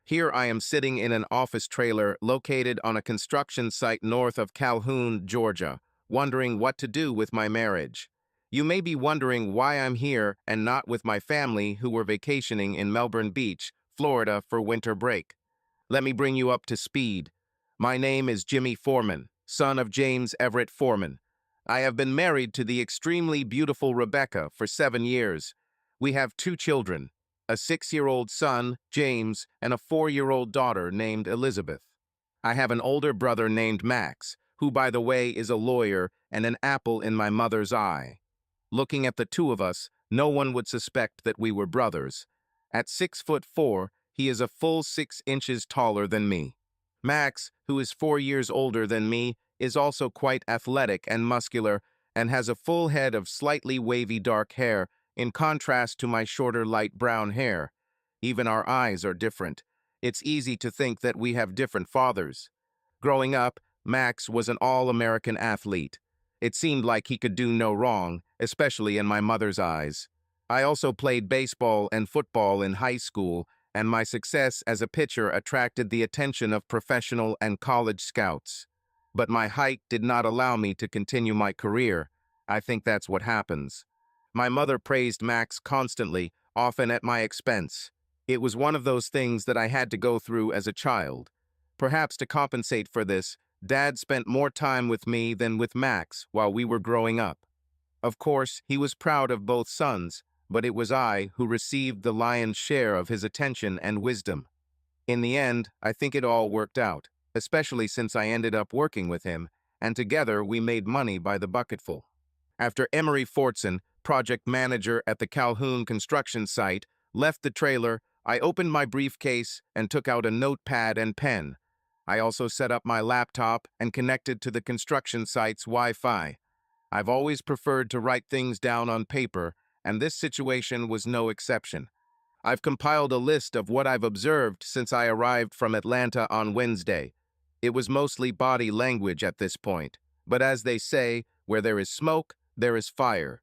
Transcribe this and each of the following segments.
Here I am sitting in an office trailer located on a construction site north of Calhoun, Georgia, wondering what to do with my marriage. You may be wondering why I'm here and not with my family who were vacationing in Melbourne Beach, Florida for winter break. Let me bring you up to speed. My name is Jimmy Foreman, son of James Everett Foreman. I have been married to the extremely beautiful Rebecca for 7 years. We have 2 children, a 6-year-old son, James, and a 4-year-old daughter named Elizabeth. I have an older brother named Max, who, by the way, is a lawyer and an apple in my mother's eye. Looking at the two of us, no one would suspect that we were brothers. At 6'4", he is a full 6 inches taller than me. Max, who is 4 years older than me, is also quite athletic and muscular and has a full head of slightly wavy dark hair, in contrast to my shorter light brown hair. Even our eyes are different. It's easy to think that we have different fathers. Growing up, Max was an all-American athlete. It seemed like he could do no wrong, especially in my mother's eyes. I also played baseball and football in high school, and my success as a pitcher attracted the attention of professional and college scouts. But my height did not allow me to continue my career. I think that's what happens. My mother praised Max constantly, often at my expense. It was one of those things that I had to go through as a child. Perhaps to compensate for this, Dad spent more time with me than with Max while we were growing up. Of course, he was proud of both sons, but it was I who received the lion's share of his attention and wisdom. In the end, I think it all worked out, especially since I ended up working with him, and together we made money by the bucketful. After Emery Fortson, project manager at the Calhoun construction site, left the trailer, I opened my briefcase and took out a notepad and pen. I also set up my laptop and connected to the construction site's Wi-Fi. I've always preferred to write things down on paper, and this situation was no exception. I've compiled a list of what I've observed since I arrived from Atlanta on Wednesday. It was mostly body language at this point, but as they say, where there is smoke, there is fire.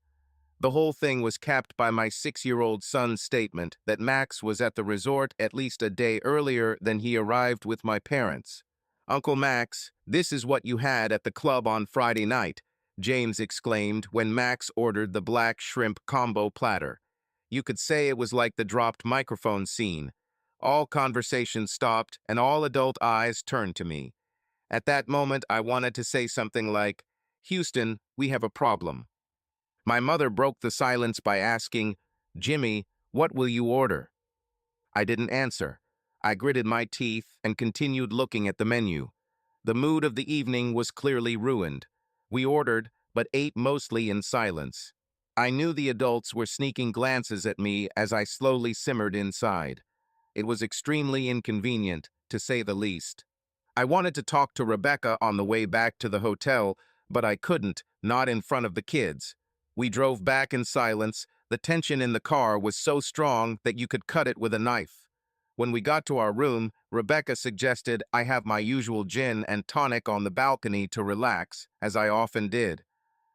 The whole thing was capped by my 6-year-old son's statement that Max was at the resort at least a day earlier than he arrived with my parents. "Uncle Max, this is what you had at the club on Friday night," James exclaimed when Max ordered the black shrimp combo platter. You could say it was like the dropped microphone scene. All conversation stopped and all adult eyes turned to me. At that moment, I wanted to say something like, "Houston, we have a problem." My mother broke the silence by asking, "Jimmy, what will you order?" I didn't answer. I gritted my teeth and continued looking at the menu. The mood of the evening was clearly ruined. We ordered, but ate mostly in silence. I knew the adults were sneaking glances at me as I slowly simmered inside. It was extremely inconvenient, to say the least. I wanted to talk to Rebecca on the way back to the hotel, but I couldn't, not in front of the kids. We drove back in silence. The tension in the car was so strong that you could cut it with a knife. When we got to our room, Rebecca suggested I have my usual gin and tonic on the balcony to relax, as I often did.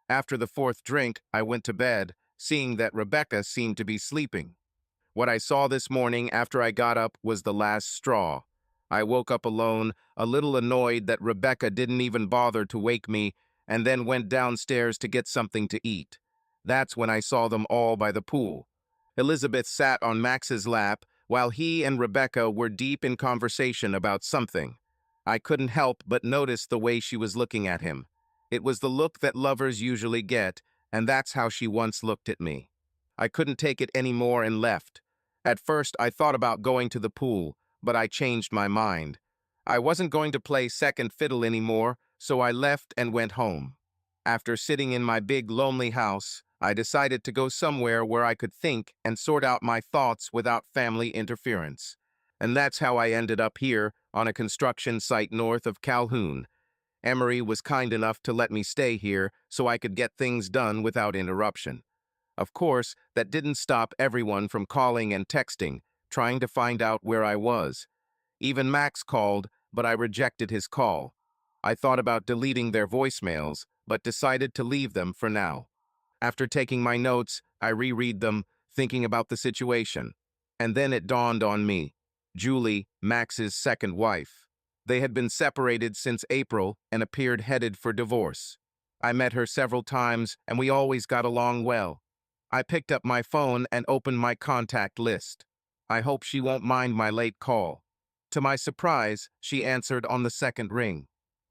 After the 4th drink, I went to bed, seeing that Rebecca seemed to be sleeping. What I saw this morning after I got up was the last straw. I woke up alone, a little annoyed that Rebecca didn't even bother to wake me, and then went downstairs to get something to eat. That's when I saw them all by the pool. Elizabeth sat on Max's lap, while he and Rebecca were deep in conversation about something. I couldn't help but notice the way she was looking at him. It was the look that lovers usually get, and that's how she once looked at me. I couldn't take it anymore and left. At first, I thought about going to the pool, but I changed my mind. I wasn't going to play second fiddle anymore, so I left and went home. After sitting in my big, lonely house, I decided to go somewhere where I could think and sort out my thoughts without family interference. And that's how I ended up here on a construction site north of Calhoun. Emery was kind enough to let me stay here so I could get things done without interruption. Of course, that didn't stop everyone from calling and texting, trying to find out where I was. Even Max called, but I rejected his call. I thought about deleting their voicemails, but decided to leave them for now. After taking my notes, I reread them, thinking about the situation. And then it dawned on me. Julie, Max's second wife. They had been separated since April and appeared headed for divorce. I met her several times and we always got along well. I picked up my phone and opened my contact list. I hope she won't mind my late call. To my surprise, she answered on the second ring.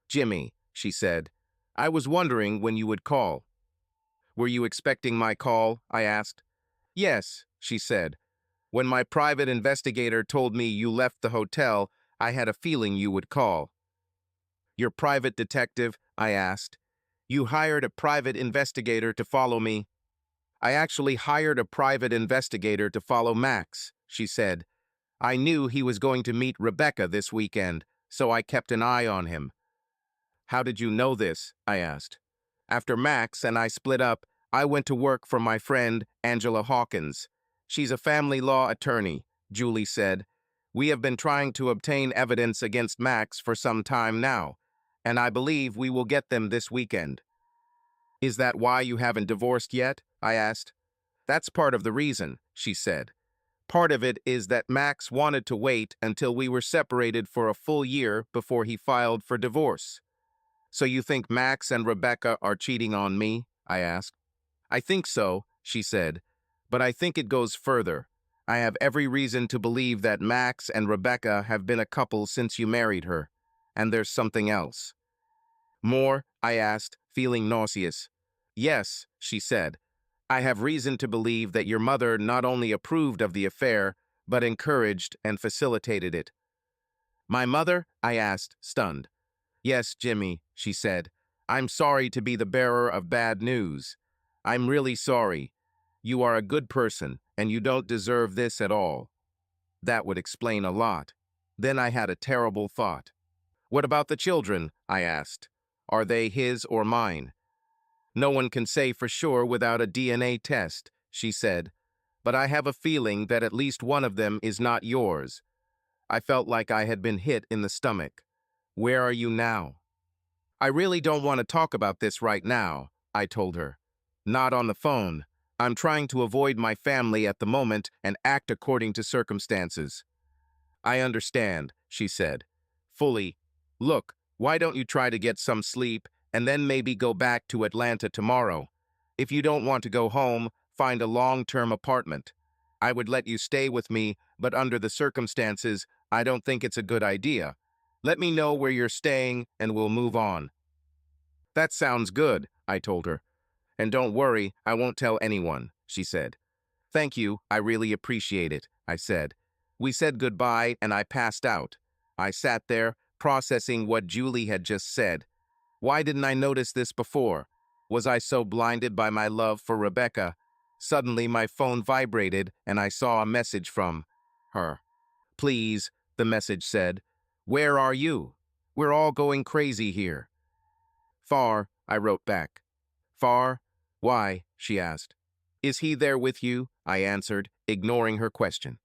Jimmy, she said, I was wondering when you would call. Were you expecting my call? I asked. Yes, she said. When my private investigator told me you left the hotel, I had a feeling you would call. Your private detective? I asked. You hired a private investigator to follow me. I actually hired a private investigator to follow Max, she said. I knew he was going to meet Rebecca this weekend, so I kept an eye on him. How did you know this? I asked. After Max and I split up, I went to work for my friend, Angela Hawkins. She's a family law attorney, Julie said. We have been trying to obtain evidence against Max for some time now, and I believe we will get them this weekend. Is that why you haven't divorced yet? I asked. That's part of the reason, she said. Part of it is that Max wanted to wait until we were separated for a full year before he filed for divorce. So you think Max and Rebecca are cheating on me? I asked. I think so, she said, but I think it goes further. I have every reason to believe that Max and Rebecca have been a couple since you married her, and there's something else. More? I asked, feeling nauseous. Yes, she said. I have reason to believe that your mother not only approved of the affair, but encouraged and facilitated it. My mother? I asked, stunned. Yes, Jimmy, she said. I'm sorry to be the bearer of bad news. I'm really sorry. You are a good person, and you don't deserve this at all. That would explain a lot. Then I had a terrible thought. What about the children? I asked. Are they his or mine? No one can say for sure without a DNA test, she said. But I have a feeling that at least one of them is not yours. I felt like I had been hit in the stomach. Where are you now? I really don't want to talk about this right now, I told her. Not on the phone. I'm trying to avoid my family at the moment and act according to circumstances. I understand, she said. Fully. Look, why don't you try to get some sleep and then maybe go back to Atlanta tomorrow? If you don't want to go home, find a long-term apartment. I would let you stay with me, but under the circumstances, I don't think it's a good idea. Let me know where you're staying and we'll move on. That sounds good, I told her. And don't worry, I won't tell anyone, she said. Thank you, I really appreciate it, I said. We said goodbye and I passed out. I sat there, processing what Julie had just said. Why didn't I notice this before? Was I so blinded by my love for Rebecca? Suddenly my phone vibrated and I saw a message from her. Please, the message said. Where are you? We're all going crazy here. Far, I wrote back. Far? Why? She asked. Is he there with you? I answered, ignoring her question.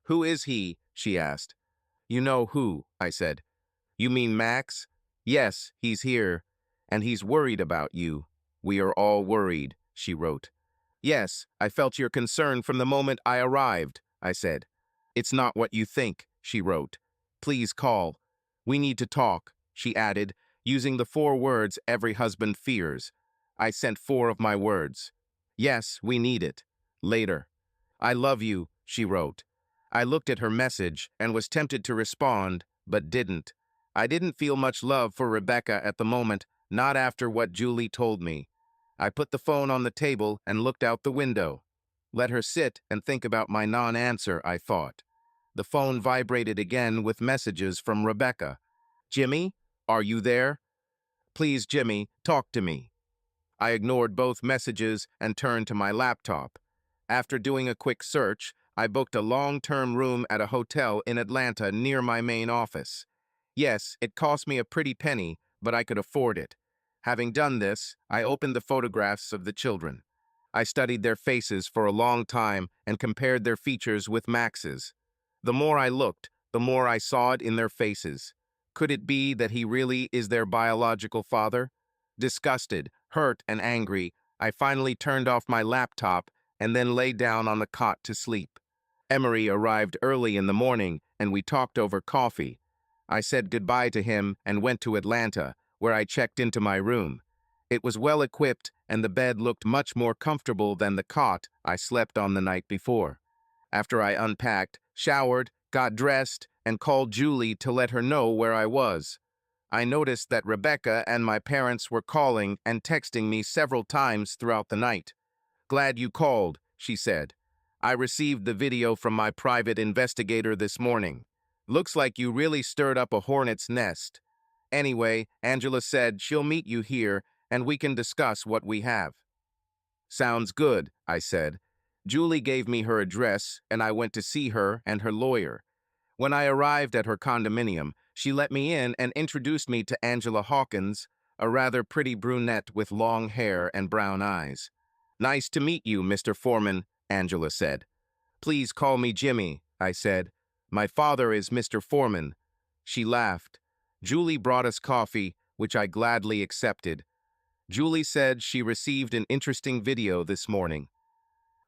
Who is he? She asked. You know who, I said. You mean Max? Yes, he's here. And he's worried about you. We are all worried, she wrote. Yes, I felt your concern from the moment I arrived, I said. It's not what you think, she wrote. Please call. We need to talk, she added, using the 4 words every husband fears. I sent 4 of my words. Yes, we need it. Later. I love you, she wrote. I looked at her message and was tempted to respond, but didn't. I didn't feel much love for Rebecca at the moment, not after what Julie told me. I put the phone on the table and looked out the window. Let her sit and think about my non-answer, I thought. The phone vibrated again with messages from Rebecca. Jimmy, are you there? Please, Jimmy, talk to me. I ignored both messages and turned to my laptop. After doing a quick search, I booked a long-term room at a hotel in Atlanta near my main office. Yes, it cost me a pretty penny, but I could afford it. Having done this, I opened the photographs of the children. I studied their faces for a long time and compared their features with Max's. The more I looked, the more I saw it in their faces. Could it be that he really is their biological father? Disgusted, hurt, and angry, I finally turned off my laptop and then lay down on the cot to sleep. Emery arrived early in the morning and we talked over coffee. I said goodbye to him and went to Atlanta, where I checked into my room. It was well equipped, and the bed looked much more comfortable than the cot I slept on the night before. After I unpacked, showered, got dressed, and called Julie to let her know where I was, I noticed that Rebecca and my parents were calling and texting me several times throughout the night. "Glad you called," she said. "I received the video from my private investigator this morning. Looks like you really stirred up a hornet's nest. Anyway, Angela said she'll meet you here and we can discuss what we have." "Sounds good," I said. Julie gave me her address and I went to see her and her lawyer. When I arrived at her condominium, she let me in and introduced me to Angela Hawkins, a rather pretty brunette with long hair and brown eyes. "Nice to meet you, Mr. Foreman," Angela said. "Please call me Jimmy," I said. "My father is Mr. Foreman." She laughed. Julie brought us coffee, which I gladly accepted. Julie said she received an interesting video this morning.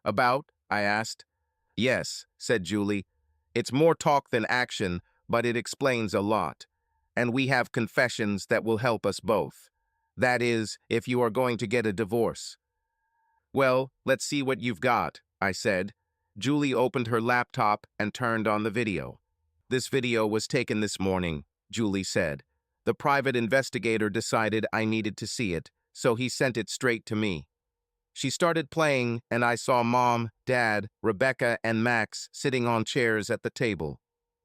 "About?" I asked. "Yes," said Julie. "It's more talk than action, but it explains a lot. And we have confessions that will help us both. That is, if you are going to get a divorce." "Well, let's see what you've got," I said. Julie opened her laptop and turned on the video. "This video was taken this morning," Julie said. "The private investigator decided I needed to see it, so he sent it straight to me." She started playing, and I saw Mom, Dad, Rebecca, and Max sitting on chairs at the table.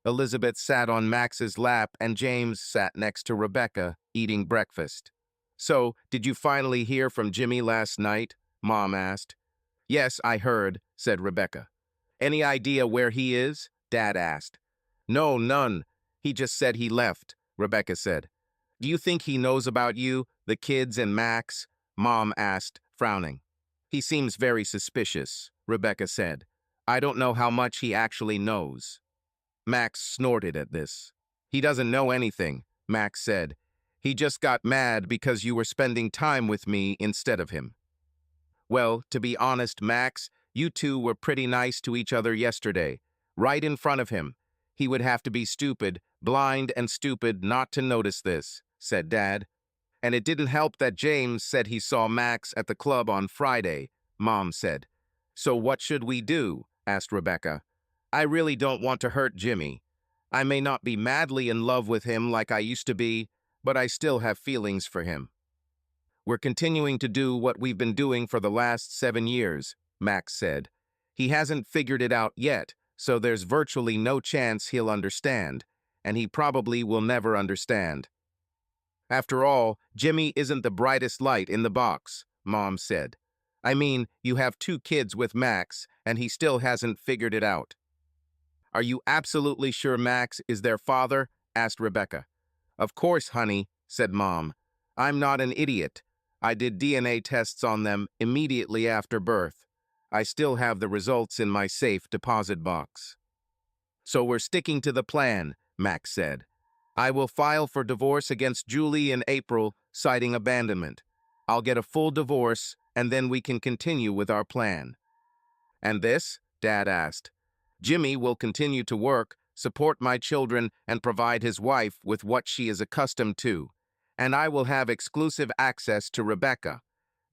Elizabeth sat on Max's lap, and James sat next to Rebecca, eating breakfast. "So, did you finally hear from Jimmy last night?" Mom asked. "Yes, I heard," said Rebecca. "Any idea where he is?" Dad asked. "No, none. He just said he left," Rebecca said. "Do you think he knows about you, the kids, and Max?" Mom asked, frowning. "He seems very suspicious," Rebecca said. "I don't know how much he actually knows." Max snorted at this. "He doesn't know anything," Max said. "He just got mad because you were spending time with me instead of him." "Well, to be honest, Max, you two were pretty nice to each other yesterday, right in front of him. He would have to be stupid, blind and stupid not to notice this," said Dad. "And it didn't help that James said he saw Max at the club on Friday," Mom said. "So what should we do?" asked Rebecca. "I really don't want to hurt Jimmy. I may not be madly in love with him like I used to be, but I still have feelings for him." "We're continuing to do what we've been doing for the last 7 years," Max said. "He hasn't figured it out yet, so there's virtually no chance he'll understand, and he probably will never understand." "After all, Jimmy isn't the brightest light in the box," Mom said. "I mean, you have 2 kids with Max, and he still hasn't figured it out." "Are you absolutely sure Max is their father?" asked Rebecca. "Of course, honey," said Mom. "I'm not an idiot. I did DNA tests on them immediately after birth. I still have the results in my safe deposit box." "So we're sticking to the plan," Max said. "I will file for divorce against Julie in April, citing abandonment. I'll get a full divorce, and then we can continue with our plan." "And this?" Dad asked. "Jimmy will continue to work, support my children, and provide his wife with what she is accustomed to. And I will have exclusive access to Rebecca.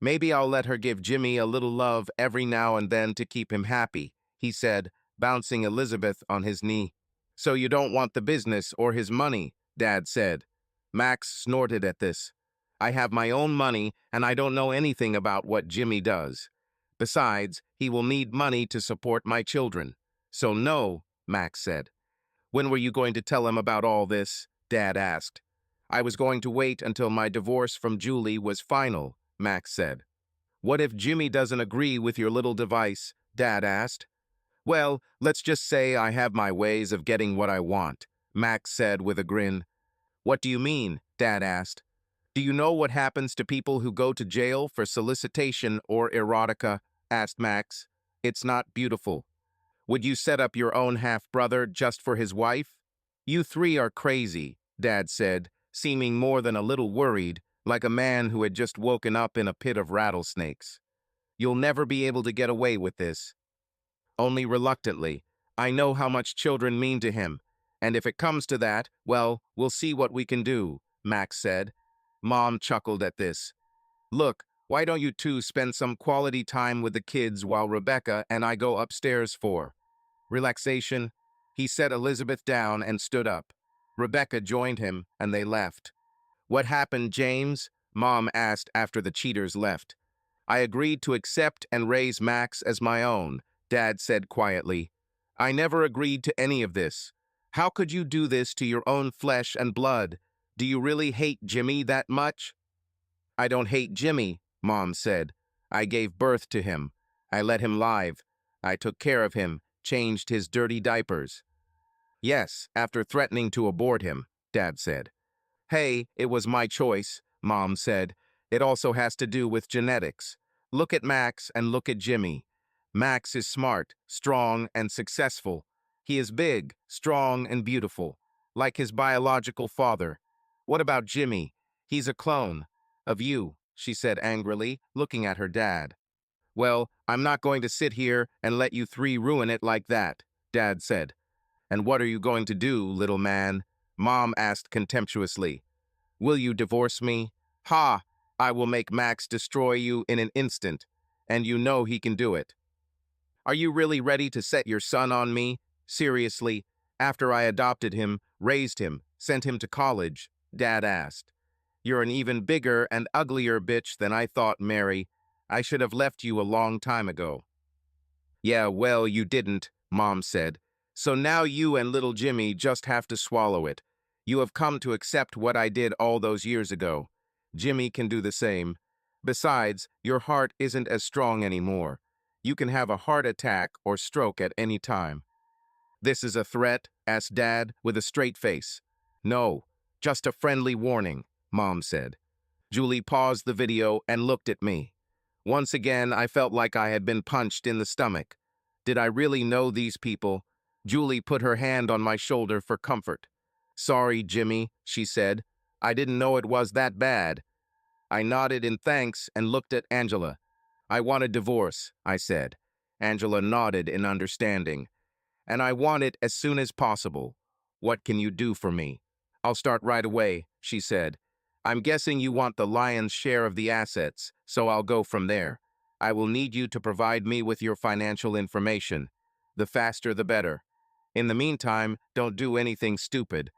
Maybe I'll let her give Jimmy a little love every now and then to keep him happy," he said, bouncing Elizabeth on his knee. "So you don't want the business or his money?" Dad said. Max snorted at this. "I have my own money, and I don't know anything about what Jimmy does. Besides, he will need money to support my children. So no," Max said. "When were you going to tell him about all this?" Dad asked. "I was going to wait until my divorce from Julie was final," Max said. "What if Jimmy doesn't agree with your little device?" Dad asked. "Well, let's just say I have my ways of getting what I want," Max said with a grin. "What do you mean?" Dad asked. "Do you know what happens to people who go to jail for solicitation or erotica?" asked Max. "It's not beautiful. Would you set up your own half-brother just for his wife?" "You 3 are crazy," Dad said, seeming more than a little worried, like a man who had just woken up in a pit of rattlesnakes. "You'll never be able to get away with this." "Only reluctantly. I know how much children mean to him. And if it comes to that, well, we'll see what we can do, Max said. Mom chuckled at this. Look, why don't you two spend some quality time with the kids while Rebecca and I go upstairs for relaxation? He set Elizabeth down and stood up. Rebecca joined him, and they left. What happened, James? Mom asked after the cheaters left. I agreed to accept and raise Max as my own, Dad said quietly. I never agreed to any of this. How could you do this to your own flesh and blood? Do you really hate Jimmy that much? I don't hate Jimmy, Mom said. I gave birth to him. I let him live. I took care of him, changed his dirty diapers. Yes, after threatening to abort him, Dad said. Hey, it was my choice, Mom said. It also has to do with genetics. Look at Max and look at Jimmy. Max is smart, strong, and successful. He is big, strong, and beautiful, like his biological father. What about Jimmy? He's a clone. Of you, she said angrily, looking at her dad. Well, I'm not going to sit here and let you three ruin it like that, Dad said. And what are you going to do, little man? Mom asked contemptuously. Will you divorce me? Ha! I will make Max destroy you in an instant, and you know he can do it. Are you really ready to set your son on me? Seriously, after I adopted him, raised him, sent him to college, Dad asked. You're an even bigger and uglier bitch than I thought, Mary. I should have left you a long time ago. Yeah, well, you didn't, Mom said. So now you and little Jimmy just have to swallow it. You have come to accept what I did all those years ago. Jimmy can do the same. Besides, your heart isn't as strong anymore. You can have a heart attack or stroke at any time. This is a threat? Asked Dad with a straight face. No, just a friendly warning, Mom said. Julie paused the video and looked at me. Once again, I felt like I had been punched in the stomach. Did I really know these people? Julie put her hand on my shoulder for comfort. Sorry, Jimmy, she said. I didn't know it was that bad. I nodded in thanks and looked at Angela. I want a divorce, I said. Angela nodded in understanding. And I want it as soon as possible. What can you do for me? I'll start right away, she said. I'm guessing you want the lion's share of the assets, so I'll go from there. I will need you to provide me with your financial information. The faster the better. In the meantime, don't do anything stupid.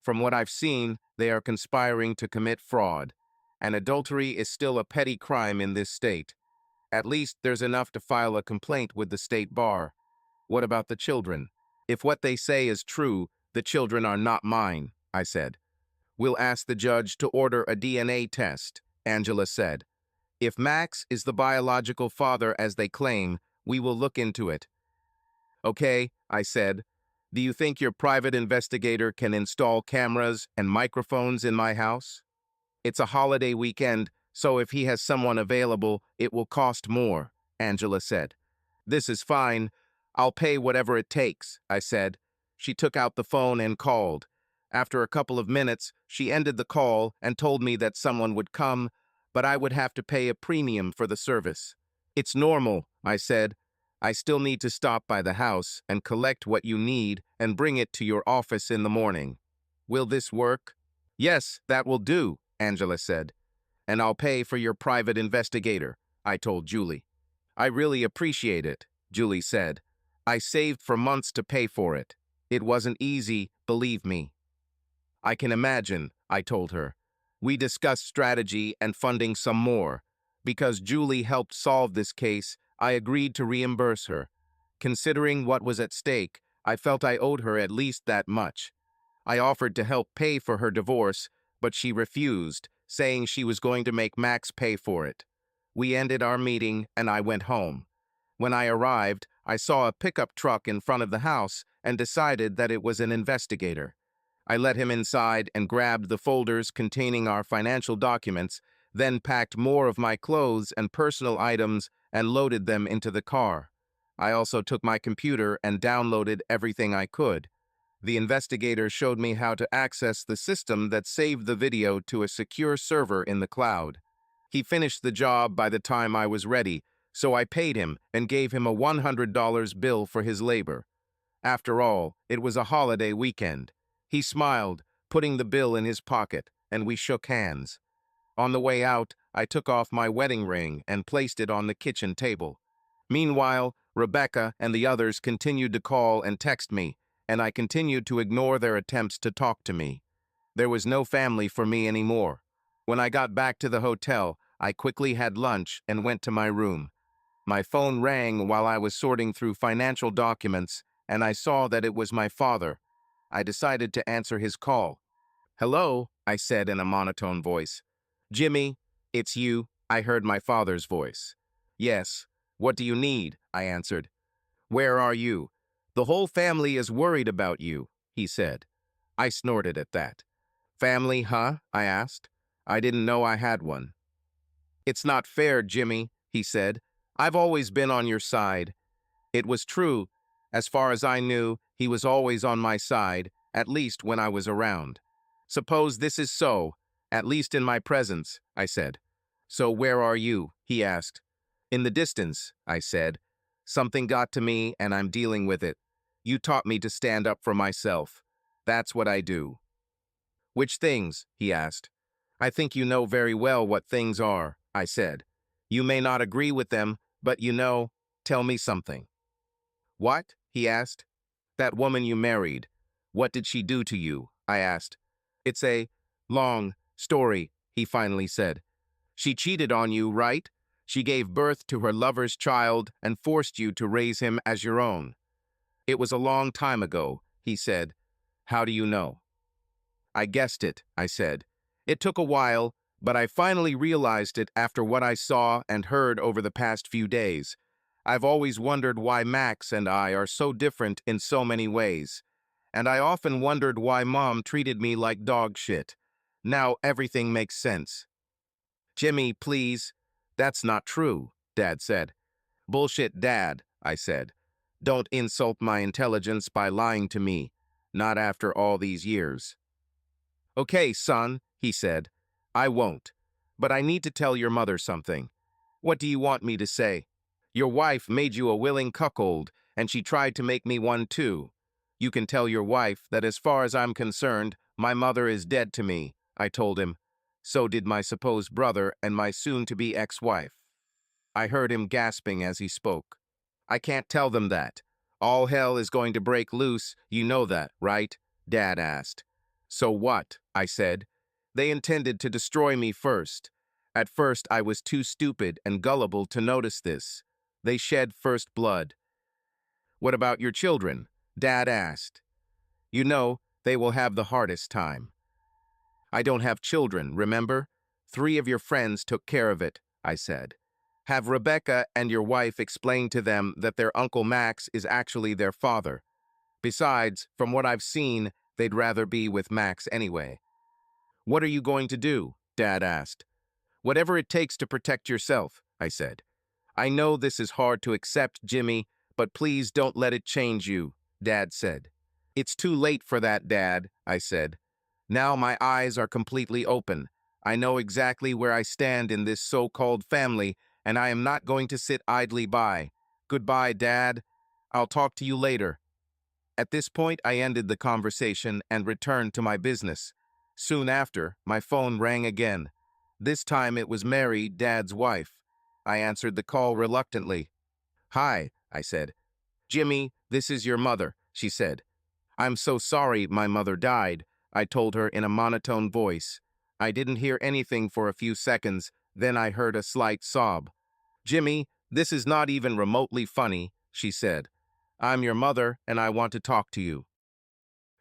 From what I've seen, they are conspiring to commit fraud. And adultery is still a petty crime in this state. At least there's enough to file a complaint with the state bar. What about the children? If what they say is true, the children are not mine, I said. We'll ask the judge to order a DNA test, Angela said. If Max is the biological father as they claim, we will look into it. Okay, I said. Do you think your private investigator can install cameras and microphones in my house? It's a holiday weekend, so if he has someone available, it will cost more, Angela said. This is fine. I'll pay whatever it takes, I said. She took out the phone and called. After a couple of minutes, she ended the call and told me that someone would come, but I would have to pay a premium for the service. It's normal, I said. I still need to stop by the house and collect what you need and bring it to your office in the morning. Will this work? Yes, that will do, Angela said. And I'll pay for your private investigator, I told Julie. I really appreciate it, Julie said. I saved for months to pay for it. It wasn't easy, believe me. I can imagine, I told her. We discussed strategy and funding some more. Because Julie helped solve this case, I agreed to reimburse her. Considering what was at stake, I felt I owed her at least that much. I offered to help pay for her divorce, but she refused, saying she was going to make Max pay for it. We ended our meeting and I went home. When I arrived, I saw a pickup truck in front of the house and decided that it was an investigator. I let him inside and grabbed the folders containing our financial documents, then packed more of my clothes and personal items and loaded them into the car. I also took my computer and downloaded everything I could. The investigator showed me how to access the system that saved the video to a secure server in the cloud. He finished the job by the time I was ready, so I paid him and gave him a $100 bill for his labor. After all, it was a holiday weekend. He smiled, putting the bill in his pocket, and we shook hands. On the way out, I took off my wedding ring and placed it on the kitchen table. Meanwhile, Rebecca and the others continued to call and text me, and I continued to ignore their attempts to talk to me. There was no family for me anymore. When I got back to the hotel, I quickly had lunch and went to my room. My phone rang while I was sorting through financial documents, and I saw that it was my father. I decided to answer his call. "Hello," I said in a monotone voice. "Jimmy, it's you," I heard my father's voice. "Yes. What do you need?" I answered. "Where are you? The whole family is worried about you," he said. I snorted at that. "Family, huh?" I asked. I didn't know I had one. "It's not fair, Jimmy," he said. "I've always been on your side." It was true. As far as I knew, he was always on my side, at least when I was around. "Suppose this is so, at least in my presence," I said. "So where are you?" he asked. "In the distance," I said. "Something got to me and I'm dealing with it. You taught me to stand up for myself. That's what I do." "Which things?" he asked. "I think you know very well what things are," I said. "You may not agree with them, but tell me something." "What?" he asked. "That woman you married. What did she do to you?" I asked. "It's a long story," he finally said. "She cheated on you, right? She gave birth to her lover's child and forced you to raise him as your own." "It was a long time ago," he said. "How do you know?" "I guessed it," I said. "It took a while, but I finally realized it after what I saw and heard over the past few days. I've always wondered why Max and I are so different in so many ways. And I often wondered why Mom treated me like dog shit. Now everything makes sense." "Jimmy, please." "That's not true," Dad said. "Bullshit, Dad," I said. "Don't insult my intelligence by lying to me. Not after all these years." "Okay, son," he said. "I won't. But I need to tell your mother something." "What do you want me to say?" "Your wife made you a willing cuckold, and she tried to make me one too. You can tell your wife that as far as I'm concerned, my mother is dead to me," I told him. So did my supposed brother and my soon-to-be ex-wife. I heard him gasping as he spoke. "I can't tell them that. All hell is going to break loose, you know that, right?" Dad asked. "So what?" I said. "They intended to destroy me first. At first I was too stupid and gullible to notice this. They shed first blood." "What about your children?" Dad asked. "You know, they will have the hardest time." "I don't have children, remember? 3 of your friends took care of it," I said. "Have Rebecca and your wife explain to them that their Uncle Max is actually their father. Besides, from what I've seen, they'd rather be with Max anyway." "What are you going to do?" Dad asked. "Whatever it takes to protect yourself," I said. "I know this is hard to accept, Jimmy, but please don't let it change you," Dad said. "It's too late for that, Dad," I said. "Now my eyes are completely open. I know exactly where I stand in this so-called family, and I am not going to sit idly by. Goodbye, Dad. I'll talk to you later." At this point, I ended the conversation and returned to my business. Soon after, my phone rang again. This time it was Mary, Dad's wife. I answered the call reluctantly. "Hi," I said. "Jimmy, this is your mother," she said. "I'm so sorry my mother died," I told her in a monotone voice. I didn't hear anything for a few seconds, then I heard a slight sob. "Jimmy, this is not even remotely funny," she said. "I'm your mother, and I want to talk to you."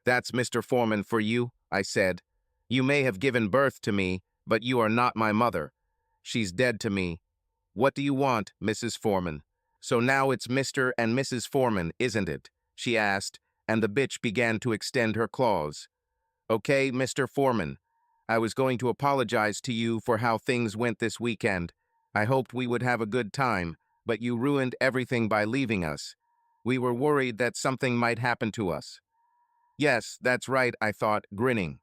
"That's Mr. Foreman for you," I said. "You may have given birth to me, but you are not my mother. She's dead to me. What do you want, Mrs. Foreman?" "So now it's Mr. and Mrs. Foreman, isn't it?" she asked, and the bitch began to extend her claws. "Okay, Mr. Foreman. I was going to apologize to you for how things went this weekend. I hoped we would have a good time, but you ruined everything by leaving us. We were worried that something might happen to us." "Yes, that's right," I thought, grinning.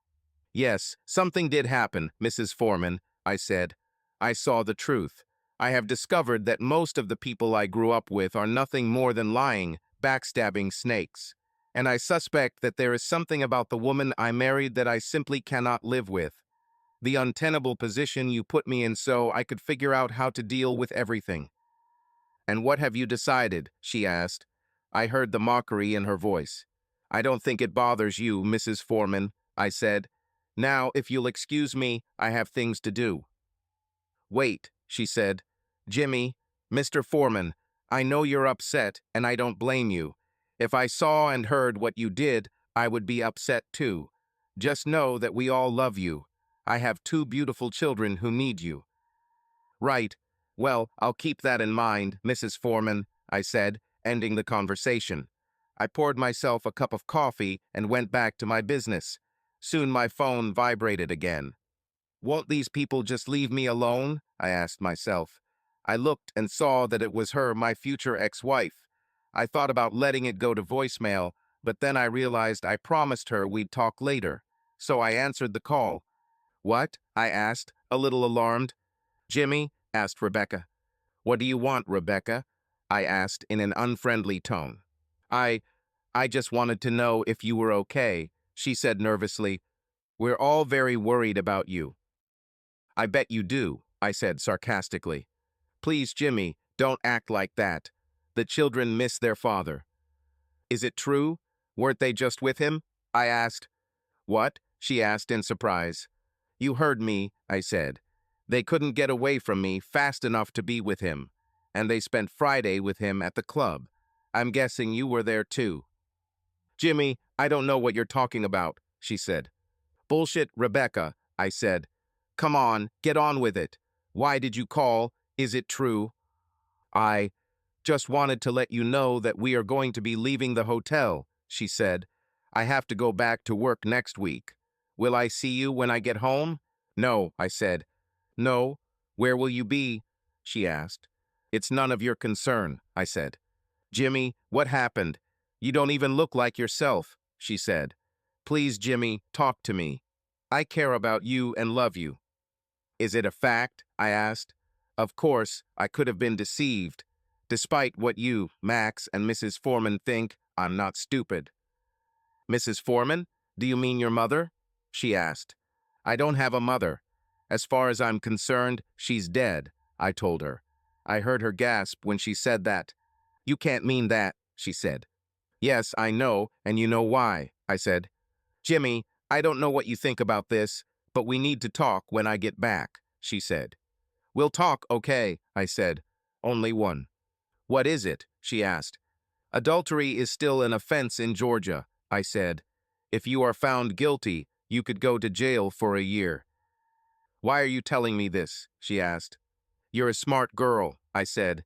"Yes, something did happen, Mrs. Foreman," I said. "I saw the truth. I have discovered that most of the people I grew up with are nothing more than lying, backstabbing snakes. and I suspect that there is something about the woman I married that I simply cannot live with. The untenable position you put me in so I could figure out how to deal with everything. And what have you decided? She asked. I heard the mockery in her voice. I don't think it bothers you, Mrs. Foreman, I said. Now, if you'll excuse me, I have things to do. Wait, she said. Jimmy, Mr. Foreman, I know you're upset, and I don't blame you. If I saw and heard what you did, I would be upset too. Just know that we all love you. I have two beautiful children who need you. Right. Well, I'll keep that in mind, Mrs. Foreman, I said, ending the conversation. I poured myself a cup of coffee and went back to my business. Soon my phone vibrated again. Won't these people just leave me alone? I asked myself. I looked and saw that it was her, my future ex-wife. I thought about letting it go to voicemail, but then I realized I promised her we'd talk later. So I answered the call. What? I asked, a little alarmed. Jimmy? Asked Rebecca. What do you want, Rebecca? I asked in an unfriendly tone. I just wanted to know if you were okay, she said nervously. We're all very worried about you. I bet you do, I said sarcastically. Please, Jimmy, don't act like that. The children miss their father. Is it true? Weren't they just with him? I asked. What? She asked in surprise. You heard me, I said. They couldn't get away from me fast enough to be with him, and they spent Friday with him at the club. I'm guessing you were there too. Jimmy, I don't know what you're talking about, she said. Bullshit, Rebecca, I said. Come on, get on with it. Why did you call? Is it true? I just wanted to let you know that we are going to be leaving the hotel, she said. I have to go back to work next week. Will I see you when I get home? No, I said. No? Where will you be? She asked. It's none of your concern, I said. Jimmy, what happened? You don't even look like yourself, she said. Please, Jimmy, talk to me. I care about you and love you. Is it a fact? I asked. Of course, I could have been deceived. Despite what you, Max, and Mrs. Foreman think, I'm not stupid. Mrs. Foreman? Do you mean your mother? She asked. I don't have a mother. As far as I'm concerned, she's dead, I told her. I heard her gasp when she said that. You can't mean that, she said. Yes, I know, and you know why, I said. Jimmy, I don't know what you think about this, but we need to talk when I get back, she said. We'll talk, okay, I said. Only one. What is it? She asked. Adultery is still an offense in Georgia, I said. If you are found guilty, you could go to jail for a year. Why are you telling me this? She asked. You're a smart girl, I said.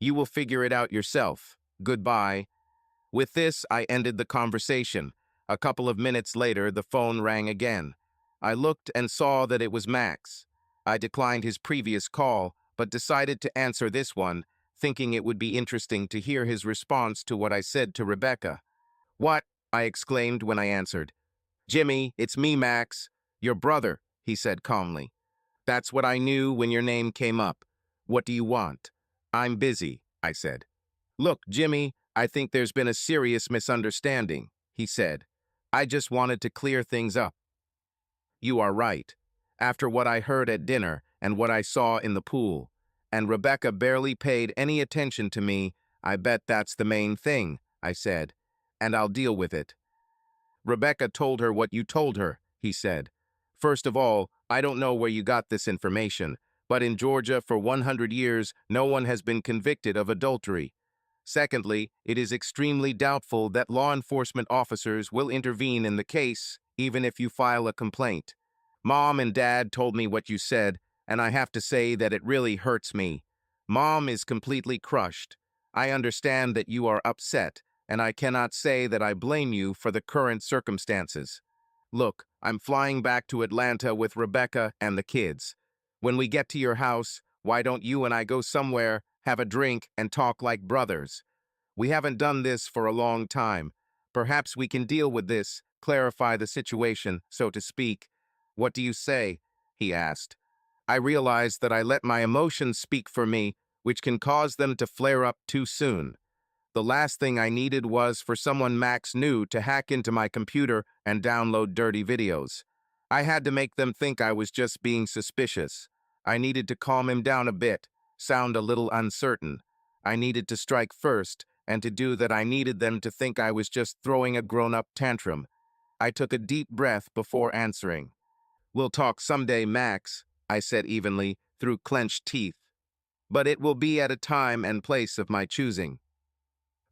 You will figure it out yourself. Goodbye. With this, I ended the conversation. A couple of minutes later, the phone rang again. I looked and saw that it was Max. I declined his previous call, but decided to answer this one, thinking it would be interesting to hear his response to what I said to Rebecca. What? I exclaimed when I answered. Jimmy, it's me, Max. Your brother, he said calmly. That's what I knew when your name came up. What do you want? I'm busy, I said. Look, Jimmy, I think there's been a serious misunderstanding, he said. I just wanted to clear things up. You are right. After what I heard at dinner and what I saw in the pool, and Rebecca barely paid any attention to me, I bet that's the main thing, I said, and I'll deal with it. Rebecca told her what you told her, he said. First of all, I don't know where you got this information, but in Georgia for 100 years, no one has been convicted of adultery. Secondly, it is extremely doubtful that law enforcement officers will intervene in the case, even if you file a complaint. Mom and Dad told me what you said, and I have to say that it really hurts me. Mom is completely crushed. I understand that you are upset, and I cannot say that I blame you for the current circumstances. Look, I'm flying back to Atlanta with Rebecca and the kids. When we get to your house, why don't you and I go somewhere, have a drink, and talk like brothers? We haven't done this for a long time. Perhaps we can deal with this, clarify the situation, so to speak. What do you say? He asked. I realized that I let my emotions speak for me, which can cause them to flare up too soon. The last thing I needed was for someone Max knew to hack into my computer and download dirty videos. I had to make them think I was just being suspicious. I needed to calm him down a bit, sound a little uncertain. I needed to strike first, and to do that I needed them to think I was just throwing a grown-up tantrum. I took a deep breath before answering. "We'll talk someday, Max," I said evenly, through clenched teeth. "But it will be at a time and place of my choosing."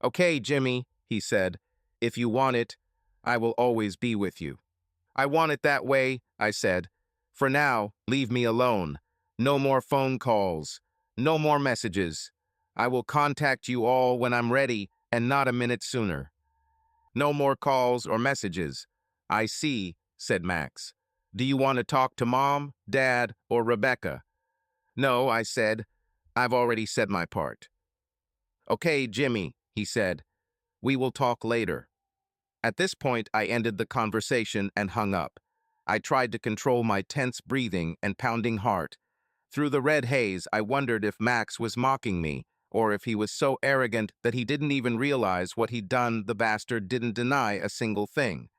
"Okay, Jimmy," he said. "If you want it, I will always be with you." "I want it that way," I said. "For now, leave me alone. No more phone calls. No more messages. I will contact you all when I'm ready and not a minute sooner." "No more calls or messages. I see," said Max. "Do you want to talk to Mom, Dad, or Rebecca?" "No," I said. "I've already said my part." "Okay, Jimmy," he said. "We will talk later." At this point, I ended the conversation and hung up. I tried to control my tense breathing and pounding heart. Through the red haze, I wondered if Max was mocking me, or if he was so arrogant that he didn't even realize what he'd done. The bastard didn't deny a single thing.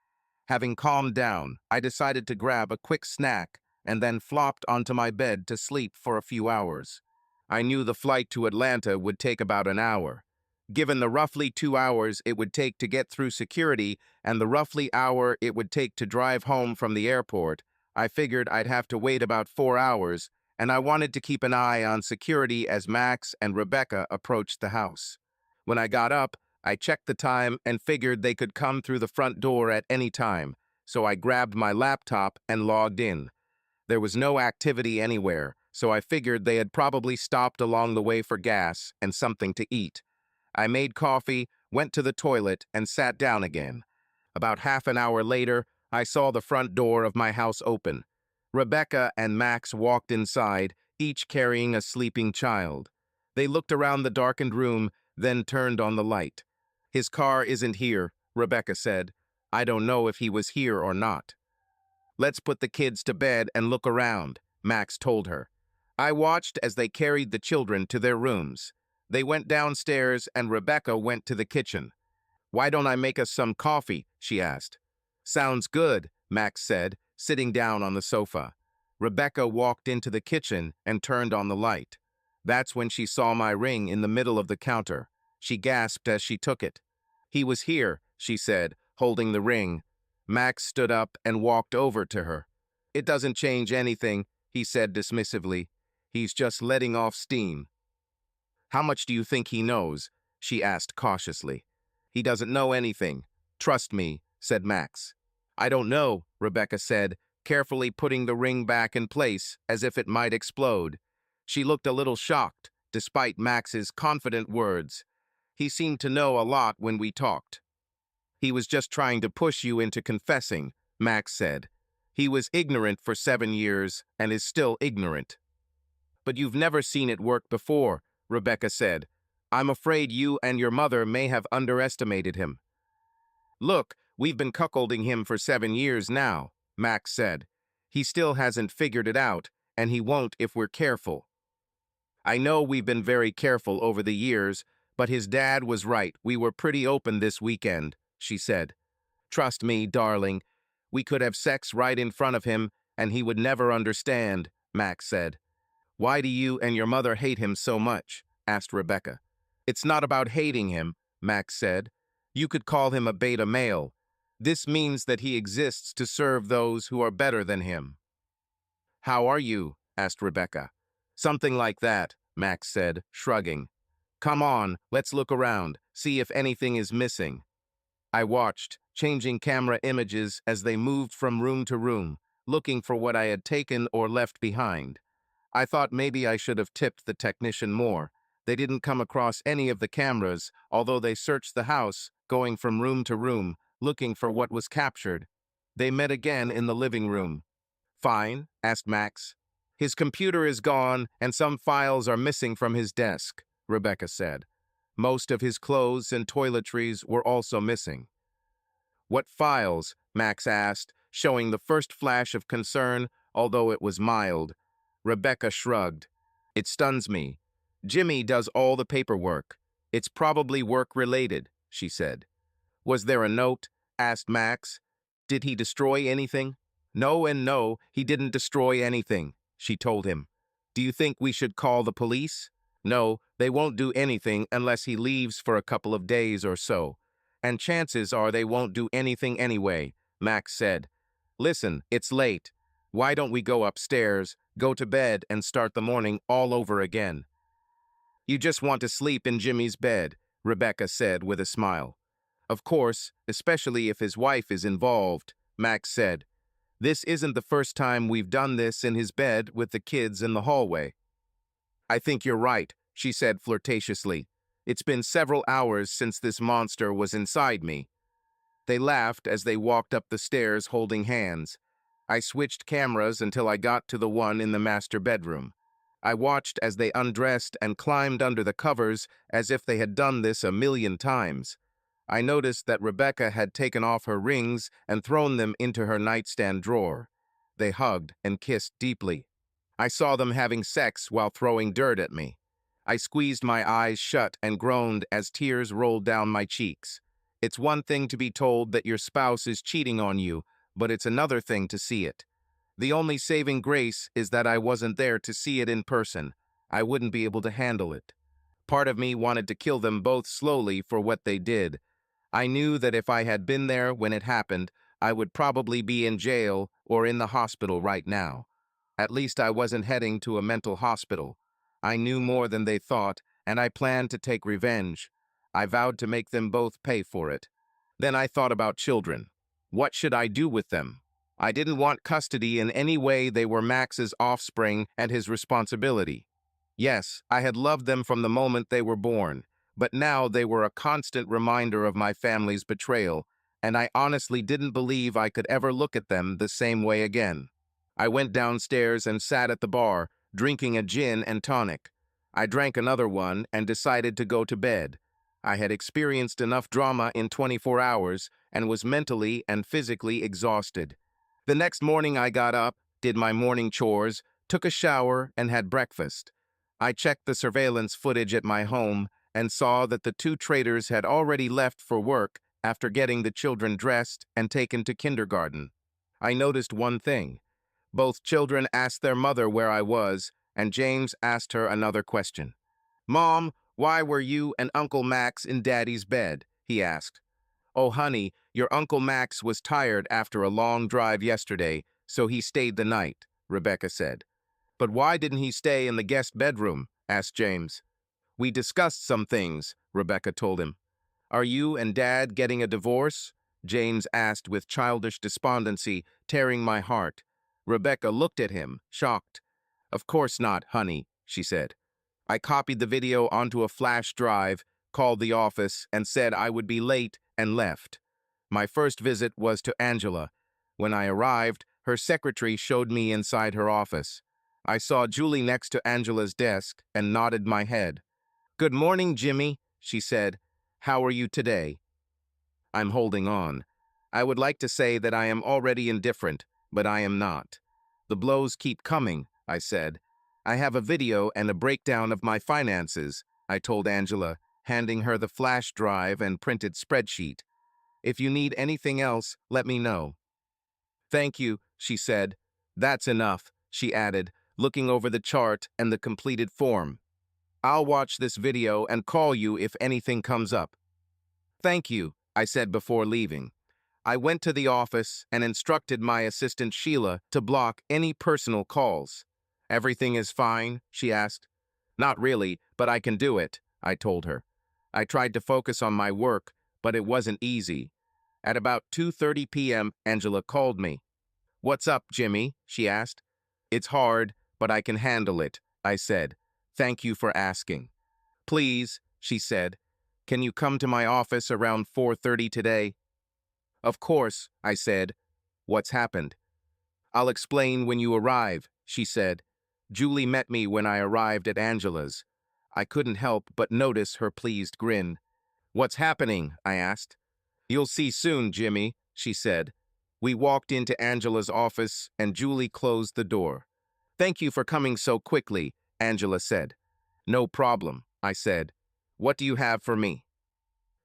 Having calmed down, I decided to grab a quick snack and then flopped onto my bed to sleep for a few hours. I knew the flight to Atlanta would take about an hour. Given the roughly 2 hours it would take to get through security and the roughly hour it would take to drive home from the airport, I figured I'd have to wait about 4 hours, and I wanted to keep an eye on security as Max and Rebecca approached the house. When I got up, I checked the time and figured they could come through the front door at any time, so I grabbed my laptop and logged in. There was no activity anywhere, so I figured they had probably stopped along the way for gas and something to eat. I made coffee, went to the toilet, and sat down again. About half an hour later, I saw the front door of my house open. Rebecca and Max walked inside, each carrying a sleeping child. They looked around the darkened room, then turned on the light. "His car isn't here," Rebecca said. "I don't know if he was here or not." "Let's put the kids to bed and look around," Max told her. I watched as they carried the children to their rooms. They went downstairs and Rebecca went to the kitchen. "Why don't I make us some coffee?" she asked. "Sounds good," Max said, sitting down on the sofa. Rebecca walked into the kitchen and turned on the light. That's when she saw my ring in the middle of the counter. She gasped as she took it. "He was here," she said, holding the ring. Max stood up and walked over to her. "It doesn't change anything," he said dismissively. "He's just letting off steam." "How much do you think he knows?" she asked cautiously. "He doesn't know anything. Trust me," said Max. "I don't know," Rebecca said, carefully putting the ring back in place as if it might explode. She looked a little shocked, despite Max's confident words. "He seemed to know a lot when we talked." "He was just trying to push you into confessing," Max said. "He was ignorant for 7 years and is still ignorant." "But you've never seen it work before," Rebecca said. "I'm afraid you and your mother may have underestimated him." "Look, we've been cuckolding him for 7 years now," Max said. "He still hasn't figured it out, and he won't if we're careful." "I know we've been very careful over the years, but his dad was right. We were pretty open this weekend," she said. "Trust me, darling. We could have sex right in front of him, and he would never understand," Max said. "Why do you and your mother hate him so much?" asked Rebecca. "It's not about hating him," Max said. "You could call him a beta male. This means that he exists to serve those who are better than him." "How are you?" asked Rebecca. "Something like that," Max said, shrugging. "Come on, let's look around, see if anything is missing." I watched, changing camera images as they moved from room to room, looking for what I had taken or left behind. I thought maybe I should have tipped the technician more. They didn't come across any of the cameras, although they searched the house, going from room to room, looking for what was captured. They met again in the living room. "Fine?" asked Max. "His computer is gone, and some files are missing from his desk," Rebecca said. Most of his clothes and toiletries were also missing. "What files?" Max asked, showing the first flash of concern, although it was mild. Rebecca shrugged. "It stuns me. Jimmy does all the paperwork. It's probably work-related, she said. Was there a note? Asked Max. Did he destroy anything? No and no, he didn't destroy anything, she told him. Do you think we should call the police? No, they won't do anything unless he leaves for a couple of days or so. And chances are they won't do anything anyway, Max said. Listen, it's late. Why don't we go upstairs, go to bed, and start the morning all over again? You just want to sleep in Jimmy's bed, Rebecca said with a smile. Of course, especially if his wife is involved, Max said. This isn't the first time we've done this in his bed with the kids in the hallway. I think you're right, she said flirtatiously. It's been several hours since this monster was inside me. They laughed as they walked up the stairs holding hands. I switched cameras until I got to the one in the master bedroom. I watched as they undressed and climbed under the covers as if they had done this a million times. I noticed that Rebecca had taken off her rings and thrown them into her nightstand drawer. They hugged and kissed deeply. I saw them having sex while throwing dirt at me. I squeezed my eyes shut and groaned as tears rolled down my cheeks. It's one thing to be told that your spouse is cheating on you, but it's another thing to see it. The only saving grace is that I wasn't there to see it in person. I wouldn't be able to handle it. Part of me wanted to kill them both slowly for what they did. I knew that if I had been there when it happened, I would probably be in jail or in the hospital right now. At least I wasn't heading to a mental hospital. I knew more than they thought, and I planned to take revenge. I vowed to make them both pay for it. Then I thought about children. What should I do with them? I didn't want custody in any way. They were Max's offspring and his responsibility. Yes, I had loved them from the moment they were born, but now they were a constant reminder of my family's betrayal, and I honestly didn't believe I could ever look at them the same way again. I went downstairs and sat at the bar, drinking a gin and tonic. I drank another one and decided to go to bed. I had experienced enough drama in 24 hours and was mentally and physically exhausted. The next morning I got up, did my morning chores, took a shower, and had breakfast. I checked the surveillance footage at my home and saw that the two traitors had already left for work after getting the children dressed and taken to kindergarten. I noticed one thing. Both children asked their mother where I was, and James asked her another question. Mom, why were you and Uncle Max in Daddy's bed? He asked. Oh, honey, your Uncle Max was tired after a long drive yesterday, so he stayed the night, Rebecca said. But why didn't he stay in the guest bedroom? Asked James. We discussed some things, Rebecca told him. Are you and Dad getting a divorce? James asked with childish despondency, tearing my heart. Rebecca looked at him, shocked. Of course not, honey, she said. I copied the video onto a flash drive, called the office, and said I would be late and left. My first visit was to Angela. When I arrived, her secretary showed me inside her office. I saw Julie next to Angela's desk and nodded my head. Good morning, Jimmy, she said. How are you today? I'm holding on. I would like to say that I am already indifferent, but I am not. The blows keep coming, I said. I have a video and a breakdown of my finances, I told Angela, handing her the flash drive and printed spreadsheet. If you need anything else, let me know. Thank you, she said. That's enough, she added, looking over the chart and the completed form. I'll watch this video and call you if anything comes up. Thank you, I said before leaving. I went to the office and instructed my assistant Sheila to block any personal calls. Everything is fine, she asked. Not really, but I can do it, I told her. I tried to focus on my work, but it wasn't easy. At about 2:30 p.m., Angela called me. What's up, Jimmy? She asked. It's hard, but I can handle it, I said. Thank you for asking. Please, she said. Can you come to my office around 4:30 today? Of course, I said. What's happened? I'll explain when you arrive, she said. Julie met me when I arrived at Angela's. I couldn't help but notice her pleased grin. What's happening? I asked. You'll see soon, Jimmy, she said. We walked into Angela's office and Julie closed the door. Thank you for coming so quickly, Angela said. No problem, I said. What do you have for me?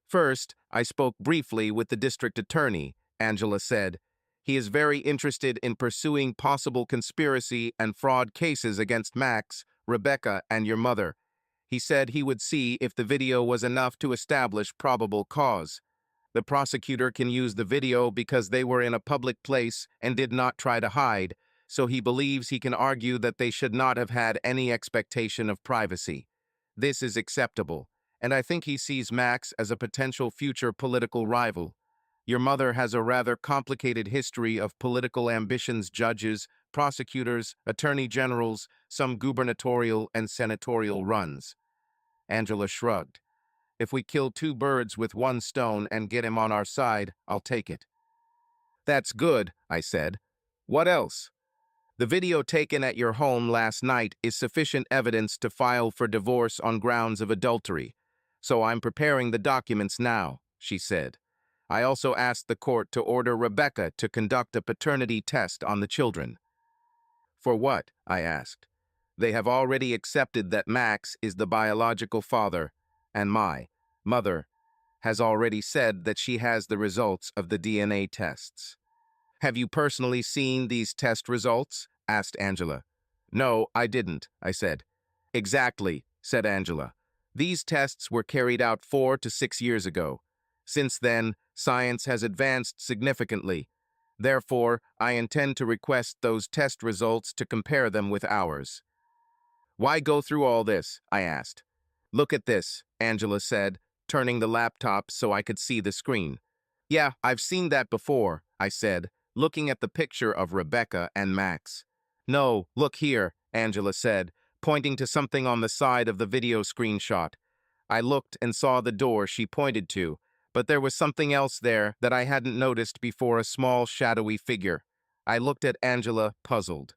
First, I spoke briefly with the district attorney, Angela said. He is very interested in pursuing possible conspiracy and fraud cases against Max, Rebecca, and your mother. He said he would see if the video was enough to establish probable cause. The prosecutor can use the video because they were in a public place and did not try to hide, so he believes he can argue that they should not have had any expectation of privacy. This is acceptable, and I think he sees Max as a potential future political rival. Your mother has a rather complicated history of political ambitions, judges, prosecutors, attorney generals, some gubernatorial and senatorial runs. Angela shrugged. If we kill two birds with one stone and get him on our side, I'll take it. That's good, I said. What else? The video taken at your home last night is sufficient evidence to file for divorce on grounds of adultery. So I'm preparing the documents now, she said. I also asked the court to order Rebecca to conduct a paternity test on the children. For what? I asked. They have already accepted that Max is the biological father, and my mother has already said that she has the results of the DNA tests. Have you personally seen these test results? Asked Angela. No, I didn't, I said. Exactly, said Angela. These tests were carried out 4 to 6 years ago. Since then, science has advanced significantly. Therefore, I intend to request those test results to compare them with ours. Why go through all this? I asked. Look at this, Angela said, turning the laptop so I could see the screen. Yeah, I've seen that before, I said, looking at the picture of Rebecca and Max. No, look here, Angela said, pointing to something on the side of the video screenshot. I looked and saw the door she pointed to, but there was something else there that I hadn't noticed before, a small, shadowy figure. I looked at Angela, puzzled.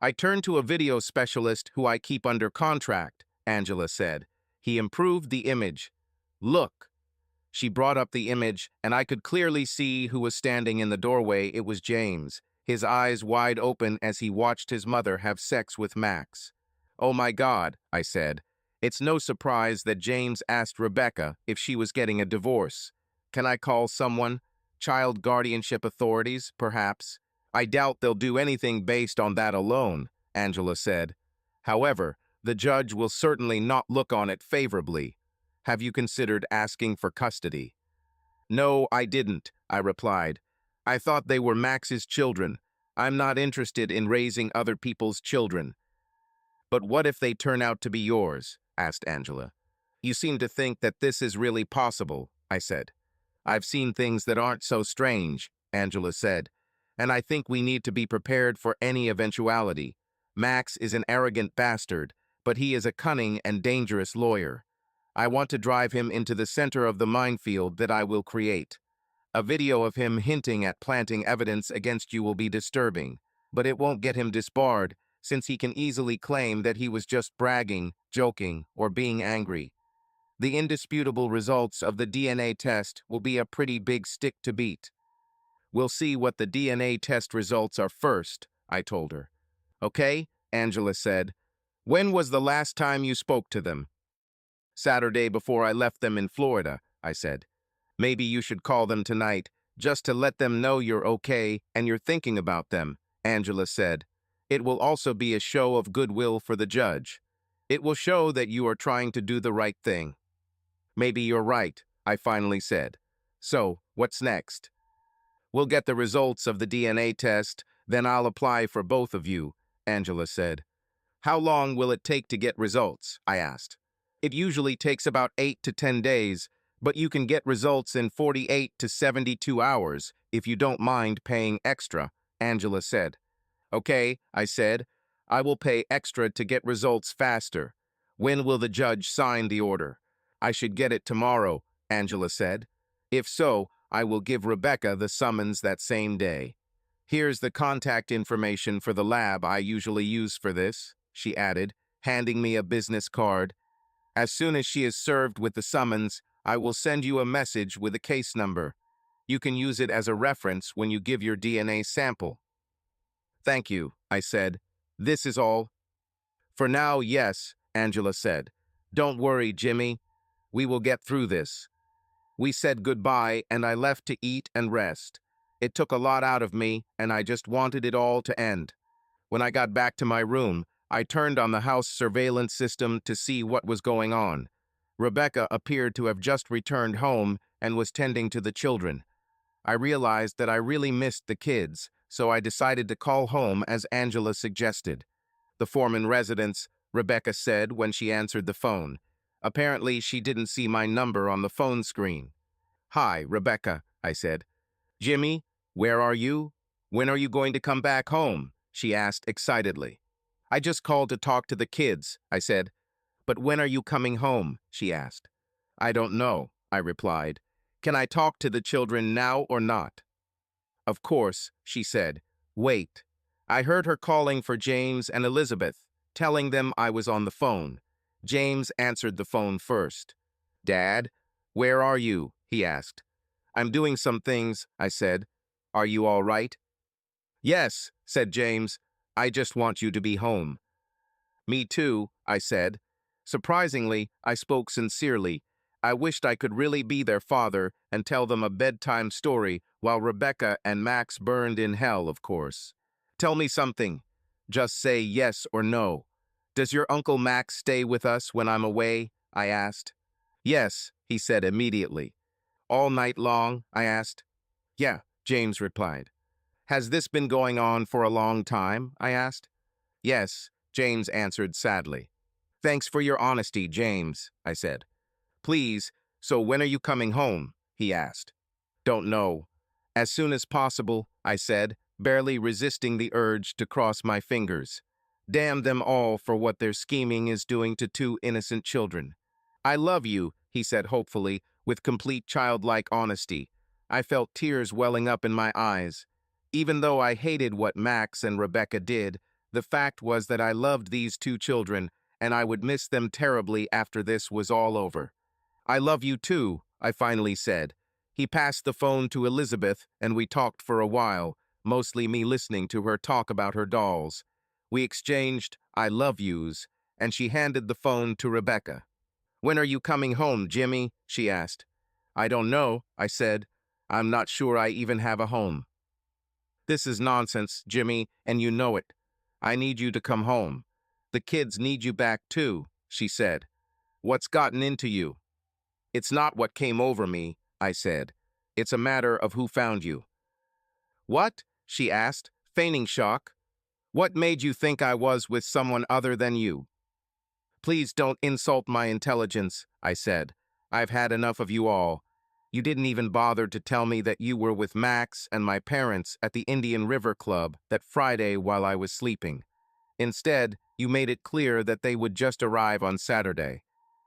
I turned to a video specialist who I keep under contract, Angela said. He improved the image. Look. She brought up the image, and I could clearly see who was standing in the doorway. It was James, his eyes wide open as he watched his mother have sex with Max. Oh my God, I said. It's no surprise that James asked Rebecca if she was getting a divorce. Can I call someone? Child guardianship authorities, perhaps? I doubt they'll do anything based on that alone, Angela said. However, the judge will certainly not look on it favorably. Have you considered asking for custody? No, I didn't, I replied. I thought they were Max's children. I'm not interested in raising other people's children. But what if they turn out to be yours? Asked Angela. You seem to think that this is really possible, I said. I've seen things that aren't so strange, Angela said, and I think we need to be prepared for any eventuality. Max is an arrogant bastard, but he is a cunning and dangerous lawyer. I want to drive him into the center of the minefield that I will create. A video of him hinting at planting evidence against you will be disturbing, but it won't get him disbarred, since he can easily claim that he was just bragging, joking, or being angry. The indisputable results of the DNA test will be a pretty big stick to beat. We'll see what the DNA test results are first, I told her. Okay, Angela said. When was the last time you spoke to them? Saturday before I left them in Florida, I said. Maybe you should call them tonight, just to let them know you're okay and you're thinking about them, Angela said. It will also be a show of goodwill for the judge. It will show that you are trying to do the right thing. Maybe you're right, I finally said. So, what's next? We'll get the results of the DNA test, then I'll apply for both of you, Angela said. How long will it take to get results? I asked. It usually takes about 8 to 10 days, but you can get results in 48 to 72 hours if you don't mind paying extra, Angela said. Okay, I said. I will pay extra to get results faster. When will the judge sign the order? I should get it tomorrow, Angela said. If so, I will give Rebecca the summons that same day. Here's the contact information for the lab I usually use for this, she added, handing me a business card. As soon as she is served with the summons, I will send you a message with a case number. You can use it as a reference when you give your DNA sample. Thank you, I said. This is all. For now, yes, Angela said. Don't worry, Jimmy. We will get through this. We said goodbye, and I left to eat and rest. It took a lot out of me, and I just wanted it all to end. When I got back to my room, I turned on the house surveillance system to see what was going on. Rebecca appeared to have just returned home and was tending to the children. I realized that I really missed the kids, so I decided to call home as Angela suggested. The Foreman residence, Rebecca said when she answered the phone. Apparently, she didn't see my number on the phone screen. "Hi, Rebecca," I said. "Jimmy, where are you? When are you going to come back home?" she asked excitedly. "I just called to talk to the kids," I said. "But when are you coming home?" she asked. "I don't know," I replied. "Can I talk to the children now or not?" "Of course," she said. "Wait." I heard her calling for James and Elizabeth, telling them I was on the phone. James answered the phone first. "Dad, where are you?" he asked. "I'm doing some things," I said. "Are you all right?" "Yes," said James. "I just want you to be home." "Me too," I said. Surprisingly, I spoke sincerely. I wished I could really be their father and tell them a bedtime story while Rebecca and Max burned in hell, of course. "Tell me something. Just say yes or no. Does your Uncle Max stay with us when I'm away?" I asked. "Yes," he said immediately. "All night long?" I asked. "Yeah," James replied. "Has this been going on for a long time?" I asked. "Yes," James answered sadly. "Thanks for your honesty, James," I said. "Please, so when are you coming home?" he asked. "Don't know. As soon as possible," I said, barely resisting the urge to cross my fingers. Damn them all for what their scheming is doing to two innocent children. "I love you," he said hopefully, with complete childlike honesty. I felt tears welling up in my eyes. Even though I hated what Max and Rebecca did, the fact was that I loved these two children, and I would miss them terribly after this was all over. "I love you too," I finally said. He passed the phone to Elizabeth, and we talked for a while, mostly me listening to her talk about her dolls. We exchanged "I love yous," and she handed the phone to Rebecca. "When are you coming home, Jimmy?" she asked. "I don't know," I said. "I'm not sure I even have a home." "This is nonsense, Jimmy, and you know it. I need you to come home. The kids need you back too," she said. "What's gotten into you?" "It's not what came over me," I said. "It's a matter of who found you." "What?" she asked, feigning shock. "What made you think I was with someone other than you?" "Please don't insult my intelligence," I said. "I've had enough of you all. You didn't even bother to tell me that you were with Max and my parents at the Indian River Club that Friday while I was sleeping. Instead, you made it clear that they would just arrive on Saturday.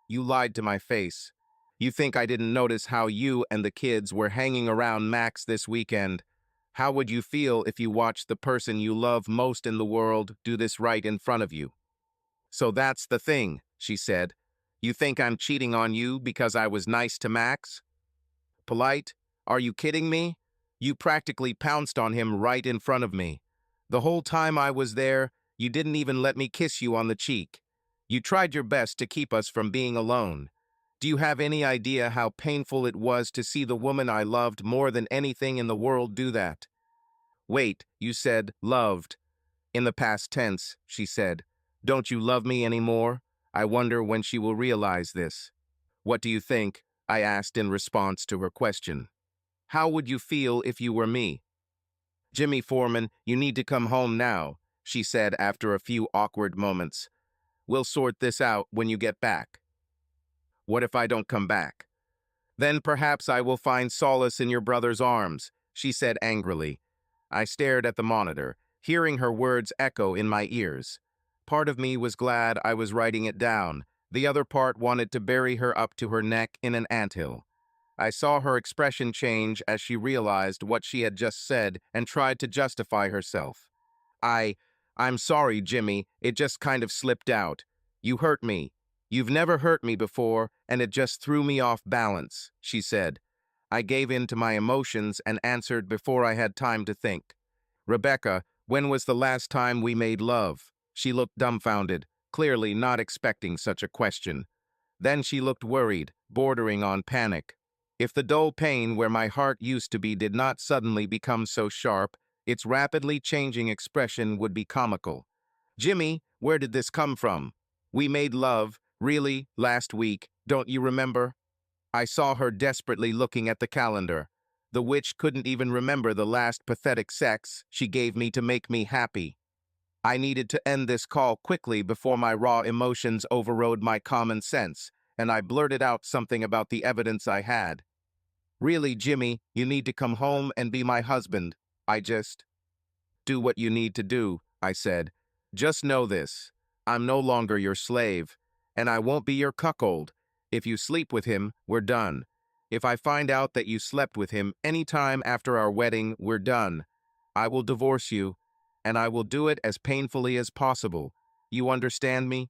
You lied to my face. You think I didn't notice how you and the kids were hanging around Max this weekend? How would you feel if you watched the person you love most in the world do this right in front of you?" "So that's the thing," she said. "You think I'm cheating on you because I was nice to Max?" "Polite? Are you kidding me? You practically pounced on him right in front of me. The whole time I was there, you didn't even let me kiss you on the cheek. You tried your best to keep us from being alone. Do you have any idea how painful it was to see the woman I loved more than anything in the world do that?" "Wait, you said loved. In the past tense," she said. "Don't you love me anymore? I wonder when she will realize this." "What do you think?" I asked in response to her question. "How would you feel if you were me?" "Jimmy Foreman, you need to come home now," she said after a few awkward moments. "We'll sort this out when you get back." "What if I don't come back?" "Then perhaps I will find solace in your brother's arms," she said angrily. I stared at the monitor, hearing her words echo in my ears. Part of me was glad I was writing it down. The other part wanted to bury her up to her neck in an anthill. I saw her expression change as she realized what she had just said and tried to justify herself. I, "I'm sorry, Jimmy, it just kind of slipped out. You hurt me. You've never hurt me before, and it just threw me off balance," she said. I gave in to my emotions and answered before I had time to think. "Rebecca, when was the last time we made love?" She looked dumbfounded, clearly not expecting such a question. Then she looked worried, bordering on panic. If the dull pain where my heart used to be did not suddenly become so sharp, its rapidly changing expression would be comical. Jimmy, where did this come from? We made love, really, last week, don't you remember? I saw her desperately looking at the calendar. The witch couldn't even remember the last pathetic sex she gave me to make me happy. I needed to end this call quickly before my raw emotions overrode my common sense, and I blurted out something about the evidence I had. Really, Jimmy, you need to come home and be my husband. I just... Do what you need to do, I said. Just know this. I'm no longer your slave, and I won't be your cuckold. If you sleep with him, we're done. If I find out that you slept with him any time after our wedding, we're done. I will divorce you, and I will do it as painfully as possible. You understand me?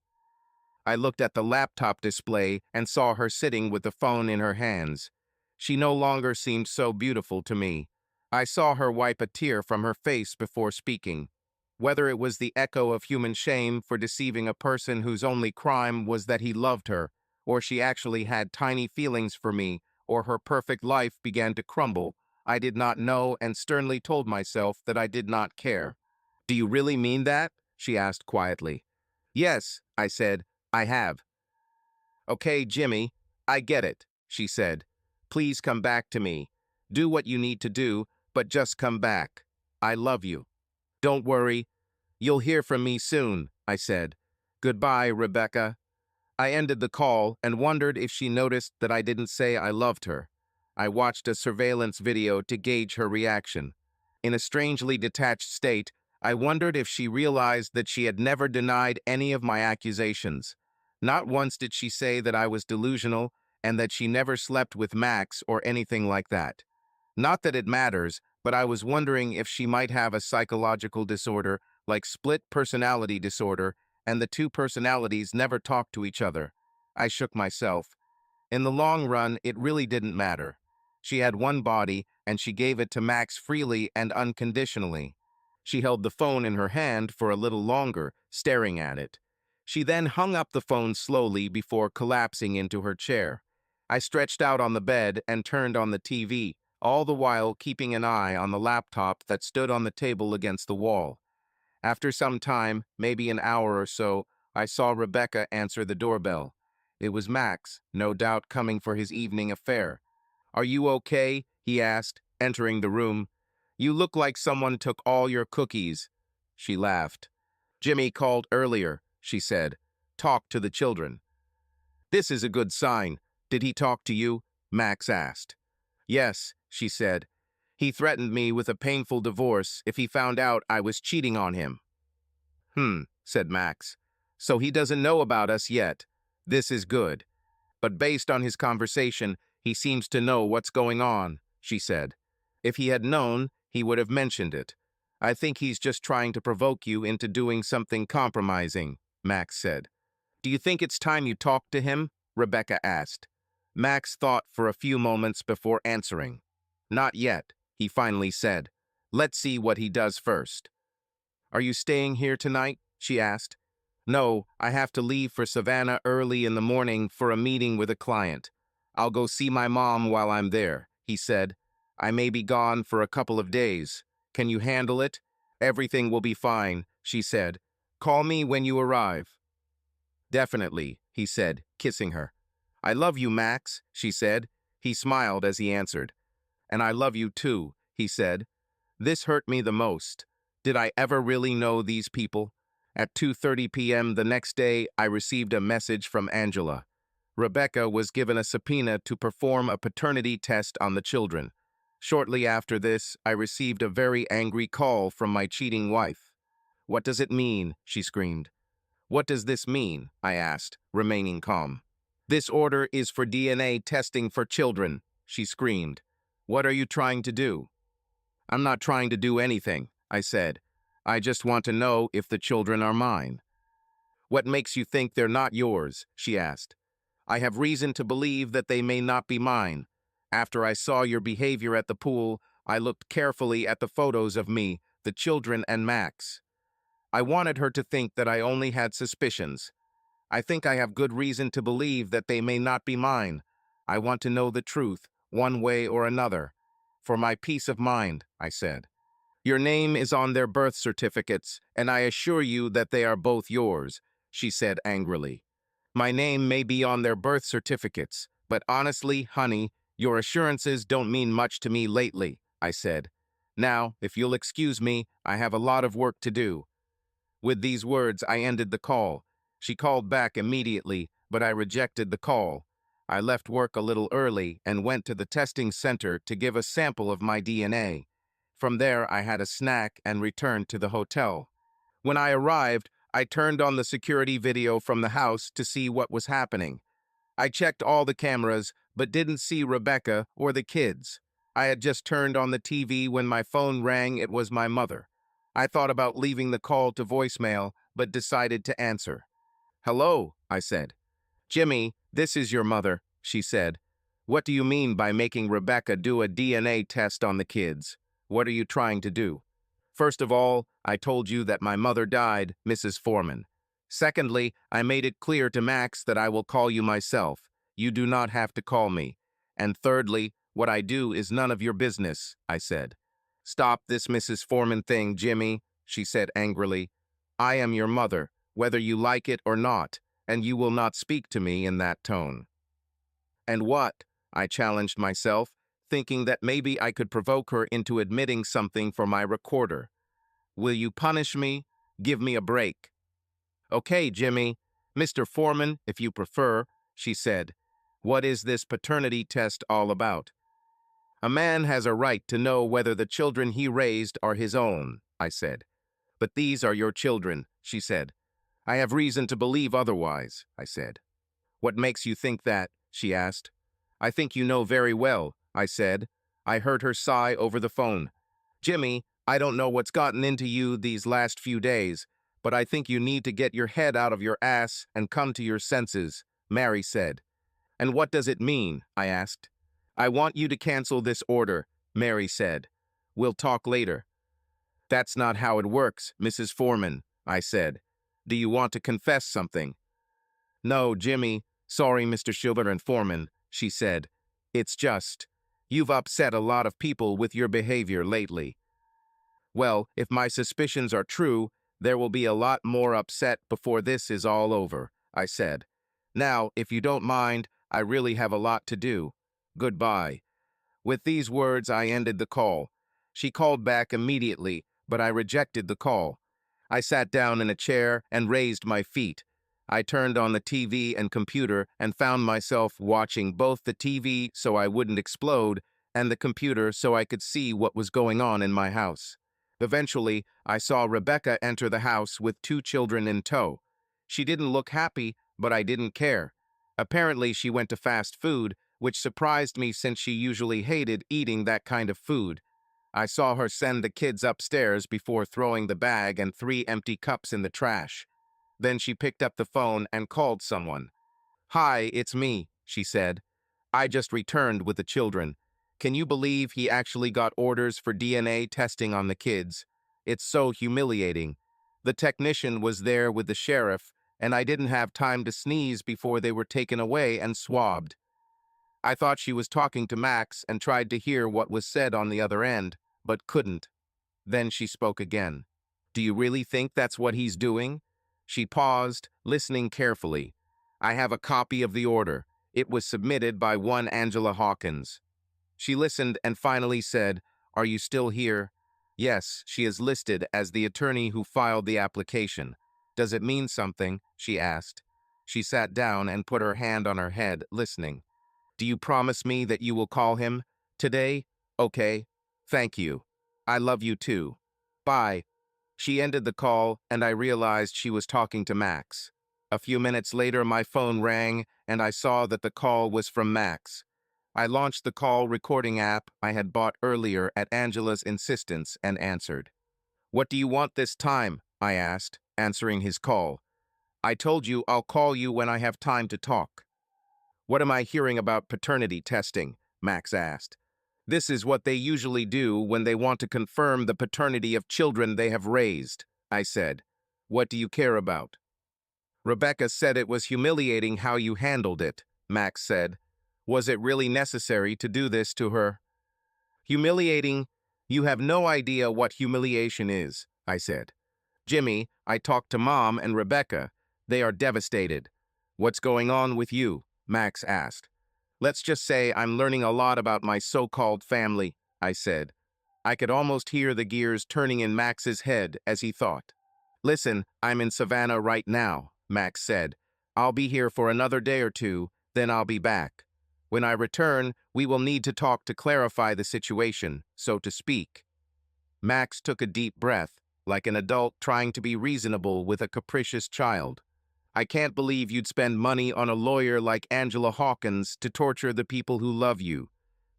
I looked at the laptop display and saw her sitting with the phone in her hands. She no longer seemed so beautiful to me. I saw her wipe a tear from her face before speaking. Whether it was the echo of human shame for deceiving a person whose only crime was that he loved her, or she actually had tiny feelings for me, or her perfect life began to crumble, I did not know and sternly told myself that I did not care. Do you really mean that? She asked quietly. Yes, I said. I have. Okay, Jimmy, I get it, she said. Please come back to me. Do what you need to do, but just come back. I love you. Don't worry. You'll hear from me soon, I said. Goodbye, Rebecca. I ended the call and wondered if she noticed that I didn't say I loved her. I watched a surveillance video to gauge her reaction. In a strangely detached state, I wondered if she realized that she had never denied any of my accusations. Not once did she say that I was delusional and that she never slept with Max or anything like that. Not that it matters, but I was wondering if she might have a psychological disorder like split personality disorder, and the two personalities never talk to each other. I shook myself. In the long run, it really didn't matter. She had one body, and she gave it to Max freely and unconditionally. She held the phone in her hand for a little longer, staring at it. She then hung up the phone slowly before collapsing into her chair. I stretched out on the bed and turned on the TV, all the while keeping an eye on the laptop that stood on the table against the wall. After some time, maybe an hour or so, I saw Rebecca answer the doorbell. It was Max, no doubt coming for his evening affair. Are you okay? He asked, entering the room. You look like someone took all your cookies. She laughed. Jimmy called earlier, she said. Talk to the children. This is a good sign. Did he talk to you? Max asked. Yes, she said. He threatened me with a painful divorce if he found out I was cheating on him. Said Max. So he doesn't know about us yet. This is good. But based on his conversation, he seems to know what's going on, she said. If he had known, he would have mentioned it. I think he's just trying to provoke you into doing something compromising, Max said. Do you think it's time you talked to him? Rebecca asked. Max thought for a few moments before answering. Not yet, he finally said. Let's see what he does first. Are you staying here tonight? She asked. No, I have to leave for Savannah early in the morning for a meeting with a client. I'll go see my mom while I'm there, he said. I may be gone for a couple of days. Can you handle it? Everything will be fine, she said. Call me when you arrive. Definitely, he said, kissing her. I love you, Max, she said. He smiled as he answered. And I love you too, he said. This hurt me the most. Did I ever really know these people? At 2:30 p.m. the next day, I received a message from Angela. Rebecca was given a subpoena to perform a paternity test on the children. Shortly after this, I received a very angry call from my cheating wife. What does it mean? She screamed. What does this mean? I asked, remaining calm. This order is for DNA testing for children, she screamed. What are you trying to do? I'm not trying to do anything, I said. I just want to know if the children are mine. What makes you think they're not yours? She asked. I have reason to believe that they may not be mine. After I saw your behavior at the pool, I looked carefully at the photos of me, the children, and Max. I wanted her to think that I only had suspicions. I think I have good reason to believe that they may not be mine. I want to know the truth, one way or another. For my peace of mind, I said. Your name is on their birth certificates, and I assure you that they are both yours, she said angrily. My name may be on their birth certificates, but honestly, honey, your assurances don't mean much to me lately, I said. Now, if you'll excuse me, I have a lot of work to do. With these words, I ended the call. She called back immediately, but I rejected the call. I left work a little early and went to the testing center to give a sample of my DNA. From there, I had a snack and returned to the hotel. When I arrived, I turned on the security video from the house to see what was happening. I checked all the cameras, but didn't see Rebecca or the kids. I had just turned on the TV when my phone rang. It was my mother. I thought about leaving the call to voicemail, but decided to answer. Hello, I said. Jimmy, this is your mother, she said. What do you mean by making Rebecca do a DNA test on the kids? What are you trying to do? First of all, I told you that my mother died, Mrs. Foreman. Secondly, I made it clear to Max that I will call you myself. You do not have to call me. And thirdly, what I do is none of your business, I said. Stop this Mrs. Foreman thing, Jimmy, she said angrily. I am your mother, whether you like it or not, and you will not speak to me in that tone. And what? I challenged myself, thinking that maybe I could provoke her into admitting something for my recorder. Will you punish me? Give me a break. Okay, Jimmy. Mr. Foreman, if you prefer, she said. What is this paternity test all about? A man has a right to know whether the children he raised are his own, I said. But these are your children, she said. I have reason to believe otherwise, I said. What makes you think that? She asked. I think you know very well, I said. I heard her sigh over the phone. Jimmy, I don't know what's gotten into you these last few days, but I think you need to get your head out of your ass and come to your senses, Mary said. And what does it mean? I asked. I want you to cancel this order, Mary said. We'll talk later. That's not how it works, Mrs. Foreman, I said. Do you want to confess something? No, Jimmy. Sorry, Mr. Schubert and Foreman, she said. It's just, you've upset a lot of people with your behavior lately. Well, if my suspicions are true, there will be a lot more upset before this is all over, I said. Now, if you don't mind, I really have a lot to do. Goodbye. With these words, I ended the call. She called back immediately, but I rejected the call. I sat down in a chair and raised my feet. I turned on the TV and computer and found myself watching both the TV so I wouldn't explode and the computer so I could see what was going on in my house. Eventually, I saw Rebecca enter the house with 2 children in tow. She didn't look happy, but I didn't care. Apparently, she went to fast food, which surprised me since she usually hated eating that kind of food. I saw her send the kids upstairs before throwing the bag and 3 empty cups in the trash. Then she picked up the phone and called someone. Hi, it's me, she said. I just returned with the children. Can you believe he actually got orders for DNA testing on the kids? It's so humiliating. The technician was there with the sheriff, and I didn't have time to sneeze before they were taken away and swabbed. I thought she was talking to Max and tried to hear what was said on the other end, but couldn't. Then she spoke again. Do you really think that's what he's doing? She paused, listening carefully. I have a copy of the order. It was submitted by one Angela Hawkins. She listened and finally said, Are you still here? Yes, she is listed as the attorney who filed the application. Does it mean something? She asked. She sat down and put her hand on her head, listening. Do you promise me that you will call him? Today? Okay. Thank you. I love you too. Bye. She ended the call, and I realized she was talking to Max. A few minutes later, my phone rang, and I saw that the call was from Max. I launched the call recording app I had bought earlier at Angela's insistence and answered. What do you want this time? I asked, answering his call. I told you I'll call you when I have time to talk. What am I hearing about paternity testing? Max asked. This is what they usually do when they want to confirm the paternity of children they have raised, I said. What do you care about? Rebecca said it was humiliating how you handled it, Max said. Was it really necessary to do this to her? Humiliating? You have no idea what humiliation is, I said. Jimmy, I talked to Mom and Rebecca. They are devastated. What's going on with you? Max asked. Let's just say I'm learning a lot about my so-called family, I said. I could almost hear the gears turning in Max's head as he thought. Listen, I'm in Savannah right now, Max said. I'll be here for another day or two, then I'll be back. When I return, we will need to talk to clarify the situation, so to speak. Max took a deep breath, like an adult trying to be reasonable with a capricious child. I can't believe you'd spend money on a lawyer like Angela Hawkins to torture the people who love you.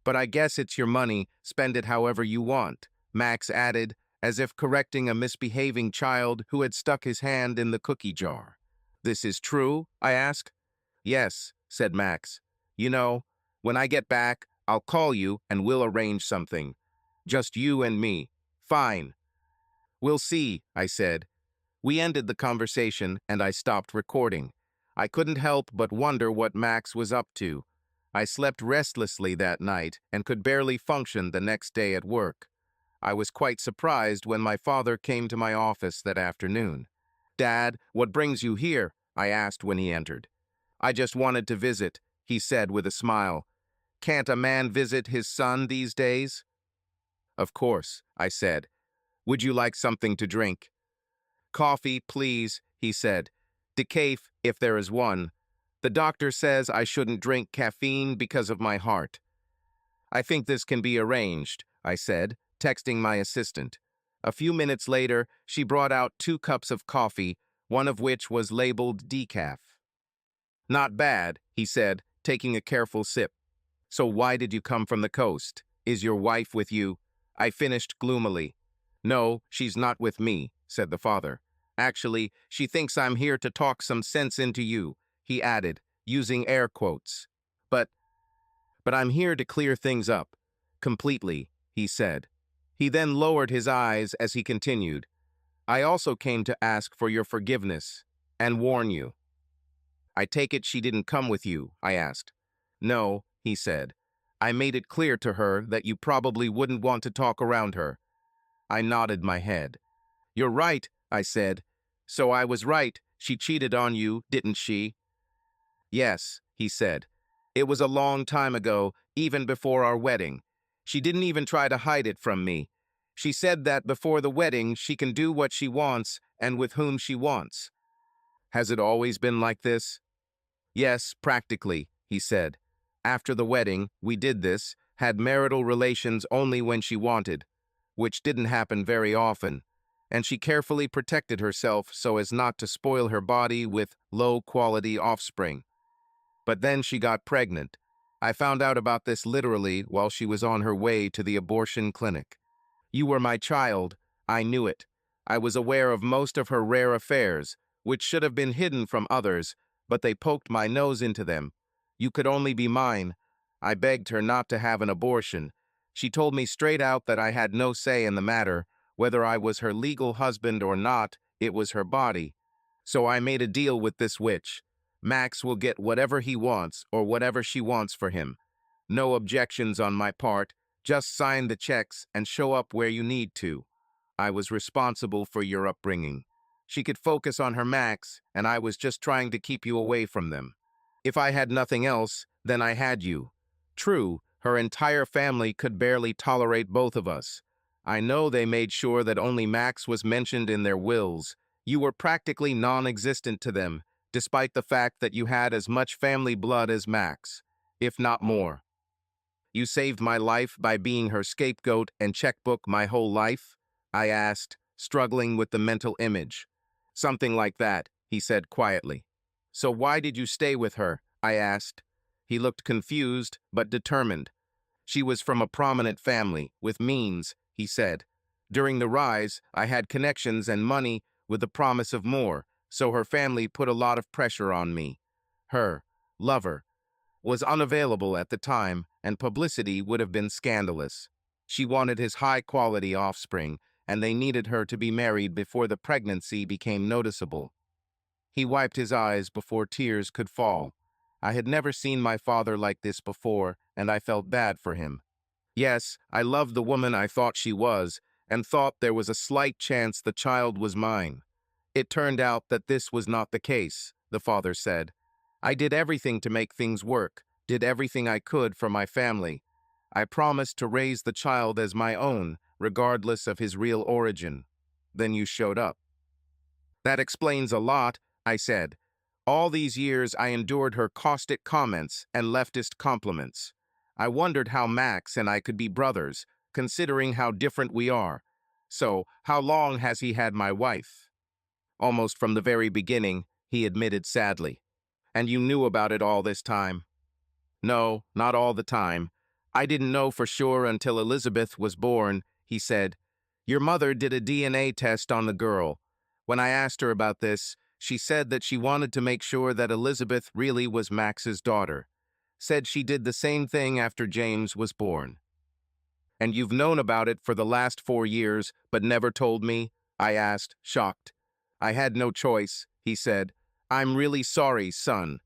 But I guess it's your money, spend it however you want, Max added, as if correcting a misbehaving child who had stuck his hand in the cookie jar. This is true? I asked. Yes, said Max. You know, when I get back, I'll call you and we'll arrange something. Just you and me. Fine. We'll see, I said. We ended the conversation and I stopped recording. I couldn't help but wonder what Max was up to. I slept restlessly that night and could barely function the next day at work. I was quite surprised when my father came to my office that afternoon. Dad, what brings you here? I asked when he entered. I just wanted to visit, he said with a smile. Can't a man visit his son these days? Of course, I said. Would you like something to drink? Coffee, please, he said. Decaf, if there is one. The doctor says I shouldn't drink caffeine because of my heart. I think this can be arranged, I said, texting my assistant. A few minutes later, she brought out 2 cups of coffee, one of which was labeled decaf. Not bad, he said, taking a careful sip. So why did you come from the coast? Is your wife with you? I finished gloomily. No, she's not with me, said the father. Actually, she thinks I'm here to talk some sense into you, he added, using air quotes. But I'm here to clear things up. Completely, he said. He then lowered his eyes as he continued. I also came to ask for your forgiveness and warn you. I take it she didn't come with you, I asked. No, he said. I made it clear to her that you probably wouldn't want to talk around her. I nodded my head. You're right, I said. So I was right. She cheated on you, didn't she? Yes, he said. It was a long time ago, even before our wedding. She didn't even try to hide it from me. She said that before the wedding, she can do what she wants and with whom she wants. Has it always been like this? Yes, practically, he said. After the wedding, we did this, had marital relations only when she wanted, which didn't happen very often, and she carefully protected herself so as not to spoil her body with low-quality offspring. But then she got pregnant. I found out about this literally while she was on her way to the abortion clinic. You were my child. I knew it. I was aware of most of her rare affairs, which should have been hidden from others, but they poked my nose into them. You could only be mine. I begged her not to have an abortion. She told me straight out that I had no say in the matter. Whether I was her legal husband or not, it was her body. So I made a deal with this witch. Max will get whatever he wants or whatever she wants for him. No objections on my part. Just sign the checks and show up where you need to. I was responsible for your upbringing. She could focus on her Max, and I was just trying to keep you away from them. If I had nothing else, then I had you. True, her entire family could barely tolerate both of us. I know they made sure that only Max was mentioned in their wills. You were practically non-existent to them, despite the fact that you had as much family blood as Max, if not more. You saved my life by being her scapegoat and checkbook my whole life? I asked, struggling with the mental image. Something like that, he said quietly. So why did you stay with her? I asked. He looked confused, but determined. She was from a prominent family, with means, he said. During the rise, I had connections and money with the promise of more, so her family put a lot of pressure on me. Her lover was unavailable at the time, and publicity would have been scandalous. She wanted his high-quality offspring, and they needed her to be married before the pregnancy became noticeable. He wiped his eyes before tears could fall. I had never seen my father like this before, and I felt bad for him. Yes, I loved the woman I thought she was, and thought there was a slight chance the child was mine. It turned out that this was not the case, the father said. I did everything to make things work, did everything I could for my family. I promised to raise the child as my own, regardless of his real origin. Then you showed up. That explains a lot, I said. All these years I endured her caustic comments and leftist compliments. I wondered how Max and I could be brothers, considering how different we are. So, how long has he had my wife? Almost from the very beginning, he admitted sadly. And you knew about it all this time? No, not all the time. I didn't know for sure until Elizabeth was born, he said. Your mother did a DNA test on the girl. When I asked her about this, she said that she wanted to make sure that Elizabeth really was Max's daughter. Said she did the same thing after James was born. And you've known about it for the last 4 years, but never told me? I asked, shocked. I had no choice, he said. I'm really sorry, son.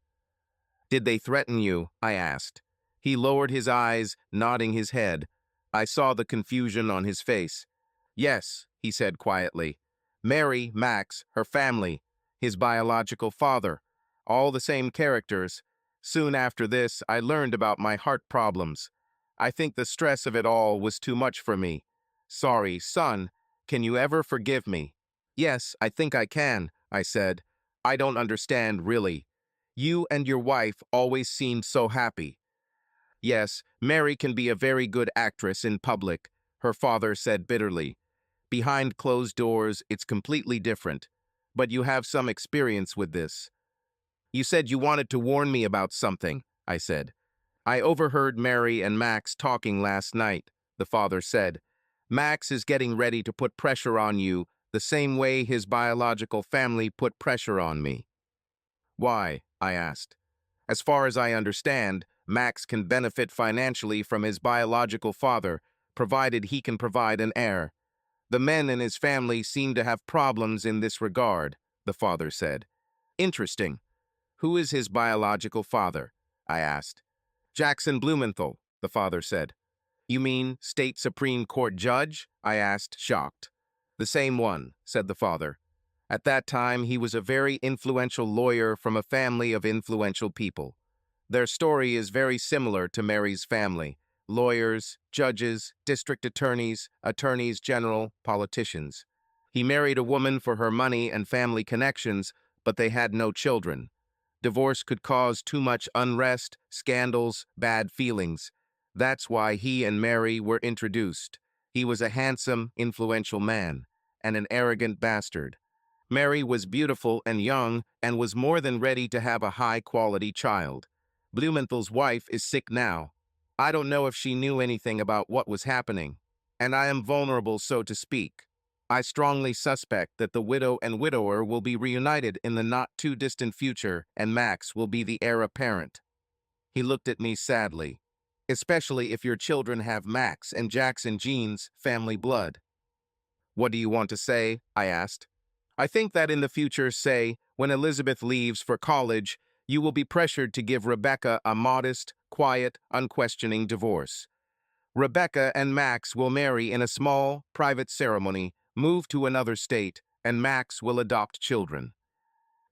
Did they threaten you? I asked. He lowered his eyes, nodding his head. I saw the confusion on his face. Yes, he said quietly. Mary, Max, her family, his biological father, all the same characters. Soon after this, I learned about my heart problems. I think the stress of it all was too much for me. Sorry, son. Can you ever forgive me? Yes, I think I can, I said. I don't understand, really. You and your wife always seemed so happy. Yes, Mary can be a very good actress in public, her father said bitterly. Behind closed doors, it's completely different. But you have some experience with this. You said you wanted to warn me about something, I said. I overheard Mary and Max talking last night, the father said. Max is getting ready to put pressure on you the same way his biological family put pressure on me. Why? I asked. As far as I understand, Max can benefit financially from his biological father, provided he can provide an heir. The men in his family seem to have problems in this regard, the father said. Interesting. Who is his biological father? I asked. Jackson Blumenthal, the father said. You mean state Supreme Court judge? I asked, shocked. The same one, said the father. At that time, he was a very influential lawyer from a family of influential people. Their story is very similar to Mary's family. Lawyers, judges, district attorneys, attorneys general, politicians. He married a woman for her money and family connections, but they had no children. Divorce could cause too much unrest, scandals, bad feelings. That's why he and Mary were introduced. He was a handsome, influential man, and an arrogant bastard. Mary was beautiful and young and was more than ready to have a high-quality child. Blumenthal's wife is sick now. I don't know if she knew anything about what was happening, and I am vulnerable, so to speak. I strongly suspect that the widow and widower will be reunited in the not-too-distant future, and Max will be the heir apparent. He looked at me sadly. Especially if your children have Max and Jackson genes, family blood. What do you want to say? I asked. I think that in the future, say, when Elizabeth leaves for college, you will be pressured to give Rebecca a modest, quiet, unquestioning divorce. Rebecca and Max will marry in a small, private ceremony, move to another state, and Max will adopt children.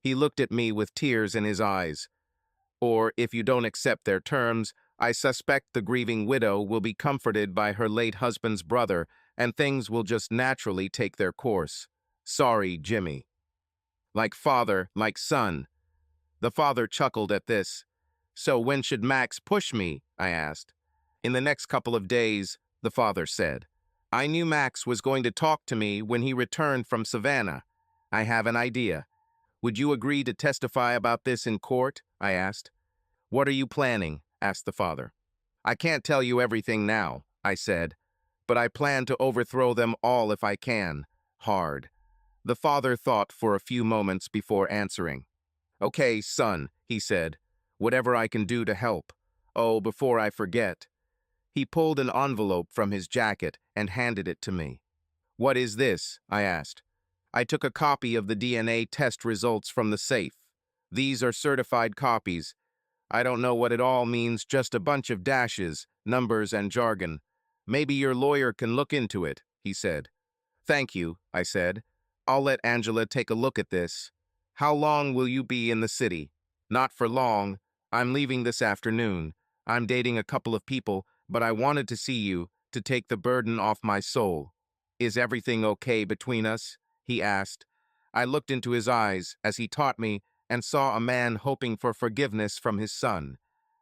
He looked at me with tears in his eyes. Or, if you don't accept their terms, I suspect the grieving widow will be comforted by her late husband's brother, and things will just naturally take their course. Sorry, Jimmy. Like father, like son. The father chuckled at this. So when should Max push me? I asked. In the next couple of days, the father said. I knew Max was going to talk to me when he returned from Savannah. I have an idea. Would you agree to testify about this in court? I asked. What are you planning? Asked the father. I can't tell you everything now, I said, but I plan to overthrow them all if I can. Hard. The father thought for a few moments before answering. Okay, son, he said. Whatever I can do to help. Oh, before I forget. He pulled an envelope from his jacket and handed it to me. What is this? I asked. I took a copy of the DNA test results from the safe. These are certified copies. I don't know what it all means, just a bunch of dashes, numbers, and jargon. Maybe your lawyer can look into it, he said. Thank you, I said. I'll let Angela take a look at this. How long will you be in the city? Not for long. I'm leaving this afternoon. I'm dating a couple of people, but I wanted to see you, to take the burden off my soul. Is everything okay between us? He asked. I looked into his eyes as he taught me and saw a man hoping for forgiveness from his son.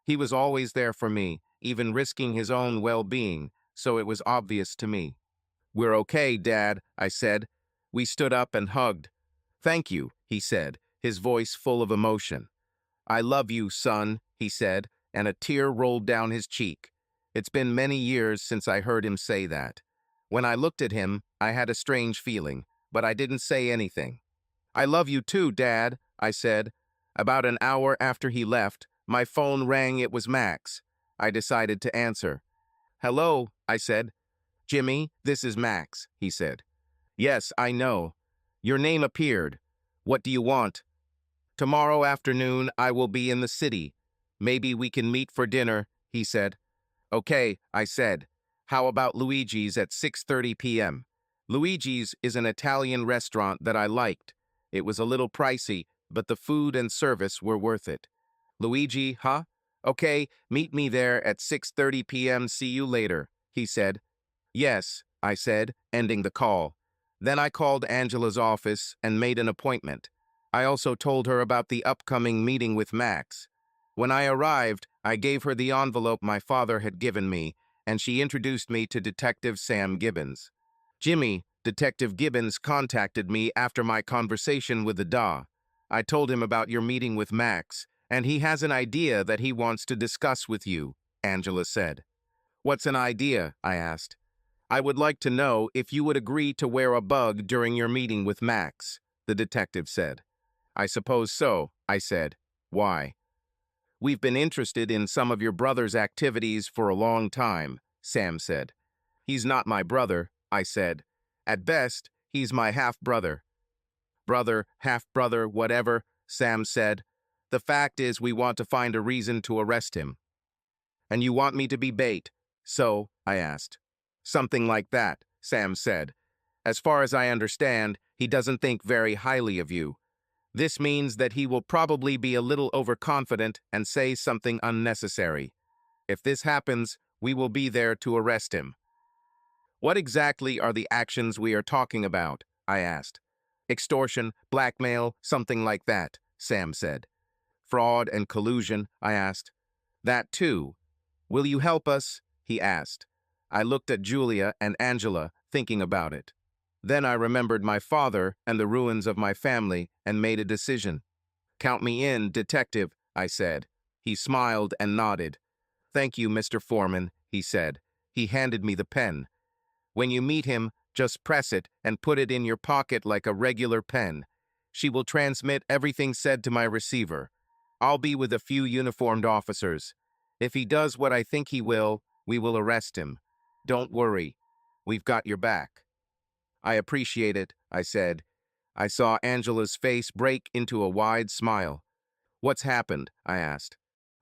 He was always there for me, even risking his own well-being, so it was obvious to me. We're okay, Dad, I said. We stood up and hugged. Thank you, he said, his voice full of emotion. I love you, son, he said, and a tear rolled down his cheek. It's been many years since I heard him say that. When I looked at him, I had a strange feeling, but I didn't say anything. I love you too, Dad, I said. About an hour after he left, my phone rang. It was Max. I decided to answer. Hello, I said. Jimmy, this is Max, he said. Yes, I know. Your name appeared. What do you want? Tomorrow afternoon, I will be in the city. Maybe we can meet for dinner, he said. Okay, I said. How about Luigi's at 6:30 p.m.? Luigi's is an Italian restaurant that I liked. It was a little pricey, but the food and service were worth it. Luigi, huh? Okay, meet me there at 6:30 p.m. See you later, he said. Yes, I said, ending the call. Then I called Angela's office and made an appointment. I also told her about the upcoming meeting with Max. When I arrived, I gave her the envelope my father had given me, and she introduced me to Detective Sam Gibbons. Jimmy, Detective Gibbons contacted me after my conversation with the DA. I told him about your meeting with Max, and he has an idea that he wants to discuss with you, Angela said. What's an idea? I asked. I would like to know if you would agree to wear a bug during your meeting with Max, the detective said. I suppose so, I said. Why? We've been interested in some of your brother's activities for a long time, Sam said. He's not my brother, I said. At best, he's my half-brother. Brother, half-brother, whatever, Sam said. The fact is we want to find a reason to arrest him. And you want me to be bait? So, I asked. Something like that, Sam said. As far as I understand, he doesn't think very highly of you. This means that he will probably be a little overconfident and say something unnecessary. If this happens, we will be there to arrest him. What exactly are the actions we are talking about? I asked. Extortion, blackmail, something like that, Sam said. Fraud and collusion, I asked. That too. Will you help us? He asked. I looked at Julia and Angela, thinking about it. Then I remembered my father and the ruins of my family and made a decision. Count me in, detective, I said. He smiled and nodded. Thank you, Mr. Foreman, he said. He handed me the pen. When you meet him, just press it and put it in your pocket like a regular pen. She will transmit everything said to my receiver. I'll be with a few uniformed officers. If he does what I think he will, we will arrest him. Don't worry. We've got your back. I appreciate it, I said. I saw Angela's face break into a wide smile. What's happened? I asked.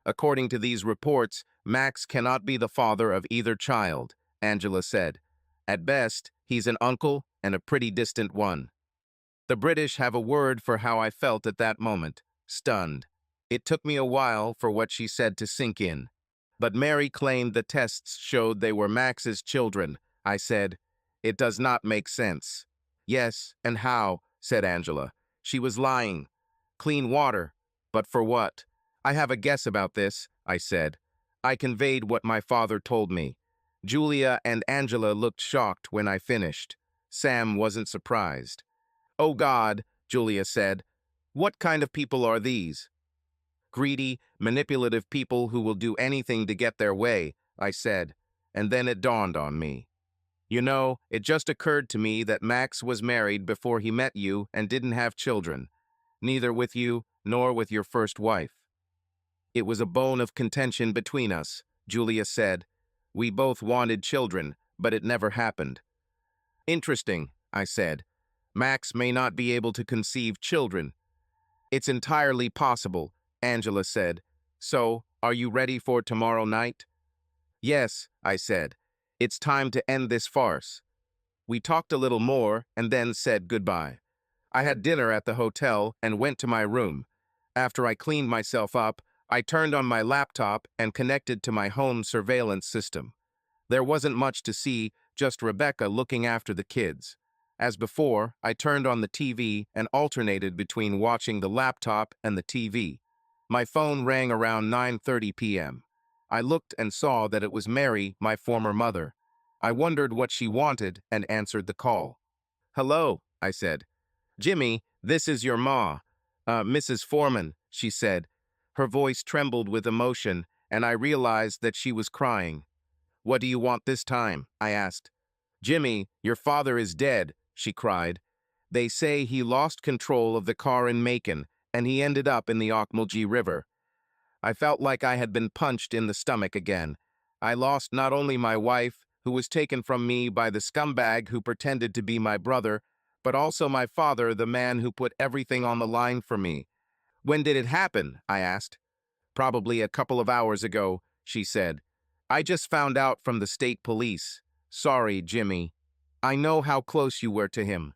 According to these reports, Max cannot be the father of either child, Angela said. At best, he's an uncle and a pretty distant one. The British have a word for how I felt at that moment, stunned. It took me a while for what she said to sink in. But Mary claimed the tests showed they were Max's children. I said, it does not make sense. Yes, and how, said Angela. She was lying. Clean water. But for what? I have a guess about this, I said. I conveyed what my father told me. Julia and Angela looked shocked when I finished. Sam wasn't surprised. Oh God, Julia said. What kind of people are these? Greedy, manipulative people who will do anything to get their way, I said, and then it dawned on me. You know, it just occurred to me that Max was married before he met you and didn't have children, neither with you nor with your first wife. It was a bone of contention between us, Julia said. We both wanted children, but it never happened. Interesting, I said. Max may not be able to conceive children. It's entirely possible, Angela said. So, are you ready for tomorrow night? Yes, I said. It's time to end this farce. We talked a little more and then said goodbye. I had dinner at the hotel and went to my room. After I cleaned myself up, I turned on my laptop and connected to my home surveillance system. There wasn't much to see, just Rebecca looking after the kids. As before, I turned on the TV and alternated between watching the laptop and the TV. My phone rang around 9:30 p.m. I looked and saw that it was Mary, my former mother. I wondered what she wanted and answered the call. "Hello," I said. "Jimmy, this is your ma. Mrs. Foreman," she said. Her voice trembled with emotion, and I realized that she was crying. "What do you want this time?" I asked. "Jimmy, your father is dead," she cried. "They say he lost control of the car in Macon, and he ended up in the Ocmulgee River." I felt like I had been punched in the stomach again. I lost not only my wife, who was taken from me by the scumbag who pretended to be my brother, but also my father, the man who put everything on the line for me. "When did it happen?" I asked. "Probably a couple of hours ago," she said. "I just found out from the state police. Sorry, Jimmy. I know how close you were to him."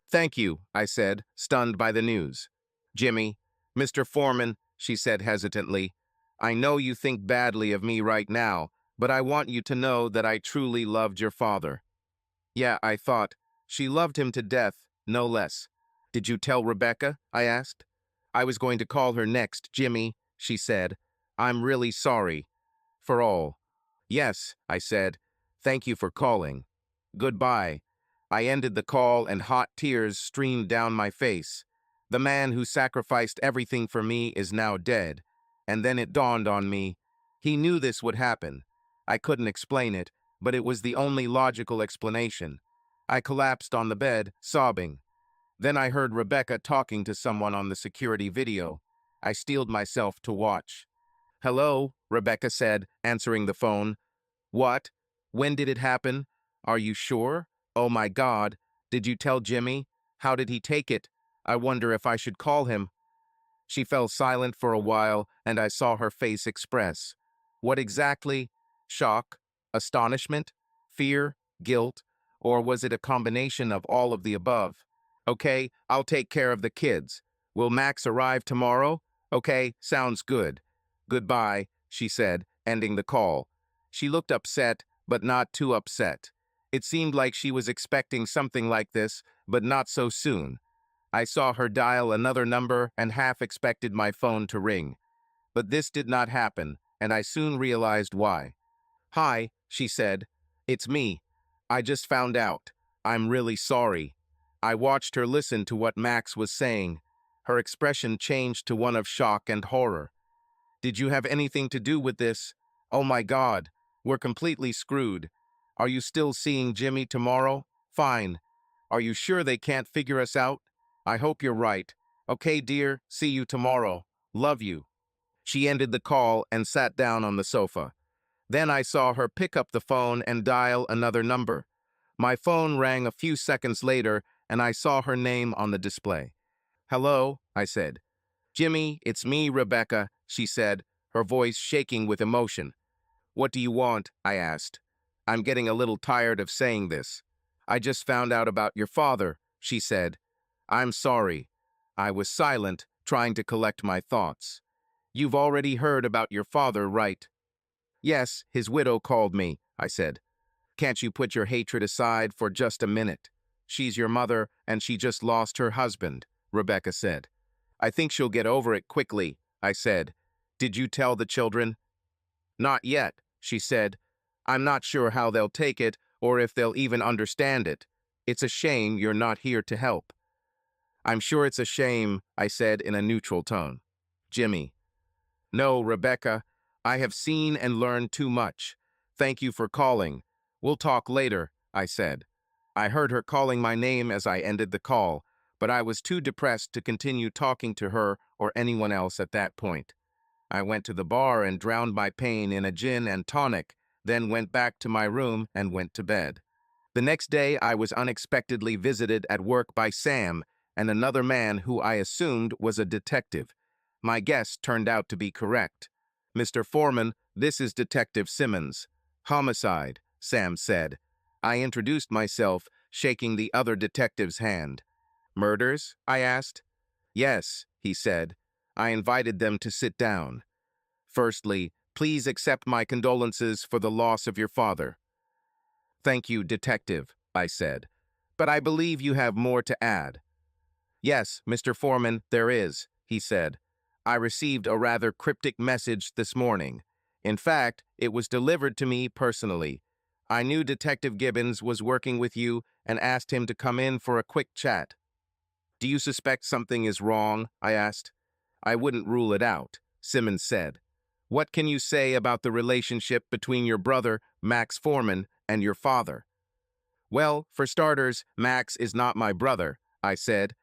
"Thank you," I said, stunned by the news. "Jimmy, Mr. Foreman," she said hesitantly, "I know you think badly of me right now, but I want you to know that I truly loved your father." Yeah, I thought. She loved him to death, no less. "Did you tell Rebecca?" I asked. "I was going to call her next, Jimmy," she said. "I'm really sorry. For all." "Yes," I said. "Thank you for calling. Goodbye." I ended the call and hot tears streamed down my face. The man who sacrificed everything for me is now dead. And then it dawned on me. He knew this would happen. I couldn't explain it, but it was the only logical explanation. I collapsed on the bed, sobbing. Then I heard Rebecca talking to someone on the security video. I steeled myself to watch. "Hello," Rebecca said, answering the phone. "What? When did it happen? Are you sure? Oh my God. Did you tell Jimmy? How did he take it? I wonder if I should call him." She fell silent for a while, and I saw her face express. What exactly? Shock? Astonishment? Fear? Guilt? Or was it a combination of all of the above? "Okay, I'll take care of the kids. Will Max arrive tomorrow?" "Okay, sounds good. Goodbye," she said, ending the call. She looked upset, but not too upset. It seemed like she was expecting something like this, but not so soon. I saw her dial another number and half expected my phone to ring. But this did not happen, and I soon realized why. "Hi," she said. "It's me. I just found out. I'm really sorry." I watched her listen to what Max was saying. Her expression changed to one of shock and horror. "Did you have anything to do with this? Oh my God, we're completely screwed. Are you still seeing Jimmy tomorrow? Fine. Are you sure they can't figure us out? I hope you're right. Okay, dear, see you tomorrow. Love you." She ended the call and sat down on the sofa. Then I saw her pick up the phone and dial another number. My phone rang a few seconds later, and I saw her name on the display. "Hello," I said. "Jimmy, it's me, Rebecca," she said, her voice shaking with emotion. "What do you want?" I asked. "I'm getting a little tired of saying this. I just found out about your father," she said. "I'm sorry." I was silent, trying to collect my thoughts. "You've already heard about your father, right?" "Yes, his widow called me," I said. "Can't you put your hatred aside for just a minute? She's your mother, and she just lost her husband," Rebecca said. "I think she'll get over it quickly," I said. "Did you tell the children?" "Not yet," she said. "I'm not sure how they'll take it or if they'll even understand it. It's a shame you're not here to help." "I'm sure it's a shame," I said in a neutral tone. "Jimmy." "No, Rebecca. I have seen and learned too much. Thank you for calling. We'll talk later," I said. I heard her calling my name as I ended the call, but I was too depressed to continue talking to her or anyone else at that point. I went to the bar and drowned my pain in a gin and tonic, then went back to my room and went to bed. The next day, I was unexpectedly visited at work by Sam and another man who I assumed was a detective. My guess turned out to be correct. "Mr. Foreman, this is Detective Simmons." "Homicide," Sam said. I introduced myself, shaking the other detective's hand. "Murders?" I asked. "Yes," he said. I invited them to sit down. "Firstly, please accept my condolences for the loss of your father." "Thank you, Detective," I said. "But I believe you have more to add." "Yes, Mr. Foreman, there is," he said. "I received a rather cryptic message this morning. In fact, it was delivered to me personally. I knew Detective Gibbons was working with you and asked him to come in for a quick chat." "Do you suspect something is wrong?" I asked. "I wouldn't rule it out," Simmons said. "What can you say about the relationship between your brother, Max Foreman, and your father?" "Well, for starters, Max is not my brother," I said.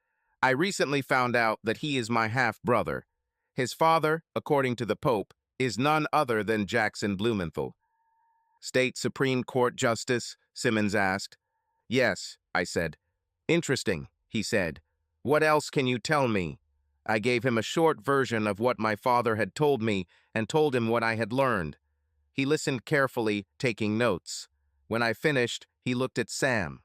"I recently found out that he is my half-brother. His father, according to the Pope, is none other than Jackson Blumenthal." "State Supreme Court Justice?" Simmons asked. "Yes," I said. "Interesting," he said. "What else can you tell me?" I gave him a short version of what my father had told me and told him what I had learned. He listened carefully, taking notes. When I finished, he looked at Sam.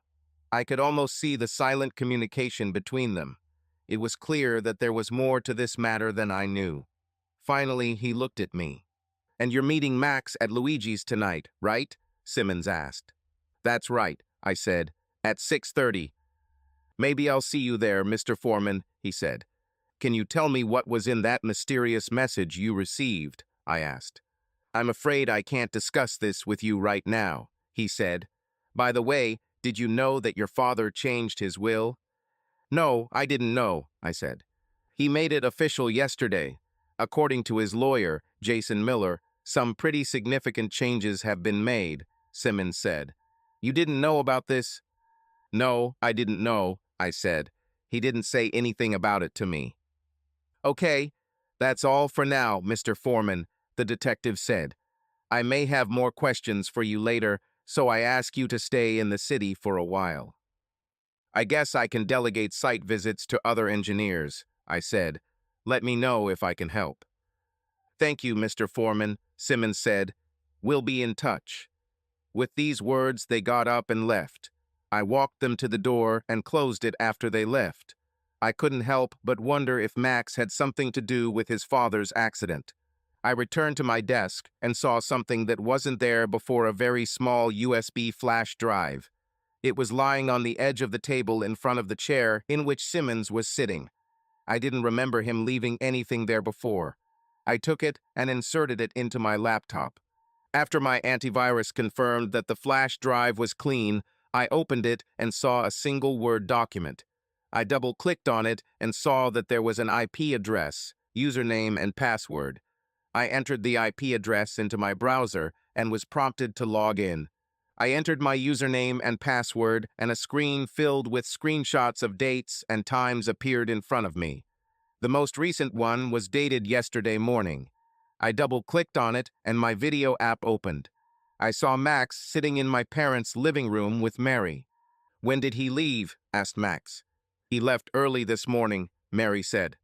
I could almost see the silent communication between them. It was clear that there was more to this matter than I knew. Finally, he looked at me. "And you're meeting Max at Luigi's tonight, right?" Simmons asked. "That's right," I said. "At 6:30. "Maybe I'll see you there, Mr. Foreman," he said. "Can you tell me what was in that mysterious message you received?" I asked. "I'm afraid I can't discuss this with you right now," he said. "By the way, did you know that your father changed his will?" "No, I didn't know," I said. "He made it official yesterday. According to his lawyer, Jason Miller, some pretty significant changes have been made," Simmons said. "You didn't know about this?" "No, I didn't know," I said. "He didn't say anything about it to me." "Okay, that's all for now, Mr. Foreman," the detective said. "I may have more questions for you later, so I ask you to stay in the city for a while." "I guess I can delegate site visits to other engineers," I said. "Let me know if I can help." "Thank you, Mr. Foreman," Simmons said. "We'll be in touch." With these words, they got up and left. I walked them to the door and closed it after they left. I couldn't help but wonder if Max had something to do with his father's accident. I returned to my desk and saw something that wasn't there before: a very small USB flash drive. It was lying on the edge of the table in front of the chair in which Simmons was sitting. I didn't remember him leaving anything there before. I took it and inserted it into my laptop. After my antivirus confirmed that the flash drive was clean, I opened it and saw a single Word document. I double-clicked on it and saw that there was an IP address, username, and password. I entered the IP address into my browser and was prompted to log in. I entered my username and password, and a screen filled with screenshots of dates and times appeared in front of me. The most recent one was dated yesterday morning. I double-clicked on it, and my video app opened. I saw Max sitting in my parents' living room with Mary. "When did he leave?" asked Max. "He left early this morning," Mary said.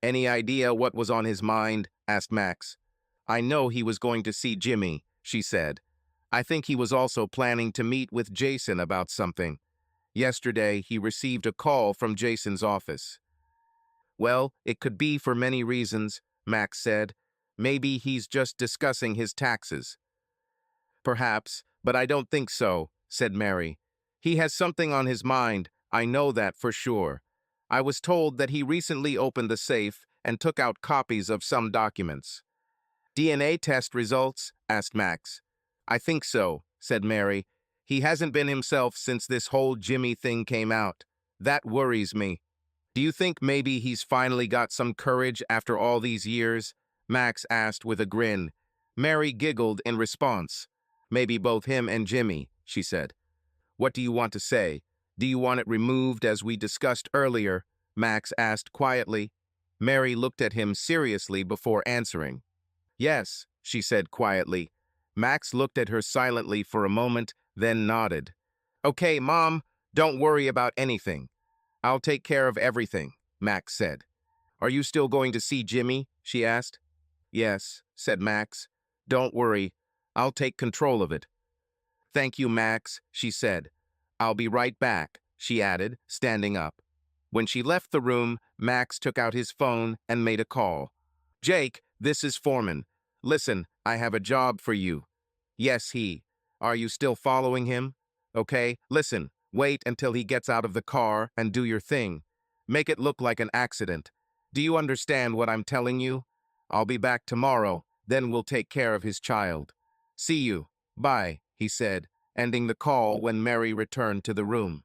"Any idea what was on his mind?" asked Max. "I know he was going to see Jimmy," she said. "I think he was also planning to meet with Jason about something. Yesterday, he received a call from Jason's office." "Well, it could be for many reasons," Max said. "Maybe he's just discussing his taxes." "Perhaps, but I don't think so," said Mary. "He has something on his mind, I know that for sure. I was told that he recently opened the safe and took out copies of some documents." "DNA test results?" asked Max. "I think so," said Mary. "He hasn't been himself since this whole Jimmy thing came out. That worries me." "Do you think maybe he's finally got some courage after all these years?" Max asked with a grin. Mary giggled in response. "Maybe both him and Jimmy," she said. "What do you want to say? Do you want it removed as we discussed earlier?" Max asked quietly. Mary looked at him seriously before answering. "Yes," she said quietly. Max looked at her silently for a moment, then nodded. Okay, Mom, don't worry about anything. I'll take care of everything, Max said. Are you still going to see Jimmy? She asked. Yes, said Max. Don't worry. I'll take control of it. Thank you, Max, she said. I'll be right back, she added, standing up. When she left the room, Max took out his phone and made a call. Jake, this is Foreman. Listen, I have a job for you. Yes, he. Are you still following him? Okay, listen, wait until he gets out of the car and do your thing. Make it look like an accident. Do you understand what I'm telling you? I'll be back tomorrow, then we'll take care of his child. See you. Bye, he said, ending the call when Mary returned to the room.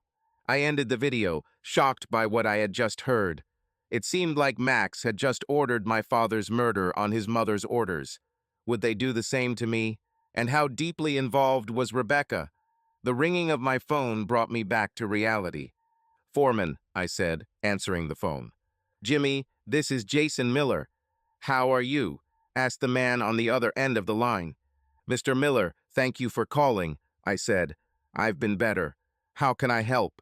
I ended the video, shocked by what I had just heard. It seemed like Max had just ordered my father's murder on his mother's orders. Would they do the same to me? And how deeply involved was Rebecca? The ringing of my phone brought me back to reality. Foreman, I said, answering the phone. Jimmy, this is Jason Miller. How are you? Asked the man on the other end of the line. Mr. Miller, thank you for calling, I said. I've been better. How can I help?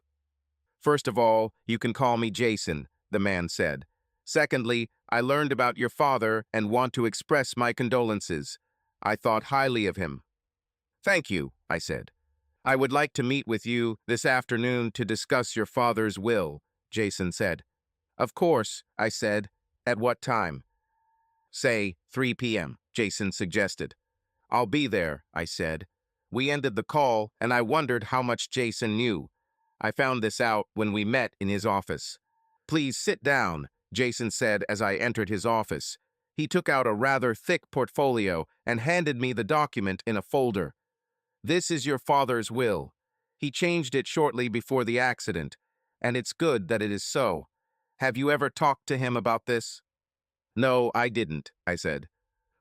First of all, you can call me Jason, the man said. Secondly, I learned about your father and want to express my condolences. I thought highly of him. Thank you, I said. I would like to meet with you this afternoon to discuss your father's will, Jason said. Of course, I said. At what time? Say 3 p.m., Jason suggested. I'll be there, I said. We ended the call, and I wondered how much Jason knew. I found this out when we met in his office. Please sit down, Jason said as I entered his office. He took out a rather thick portfolio and handed me the document in a folder. This is your father's will. He changed it shortly before the accident, and it's good that it is so. Have you ever talked to him about this? No, I didn't, I said.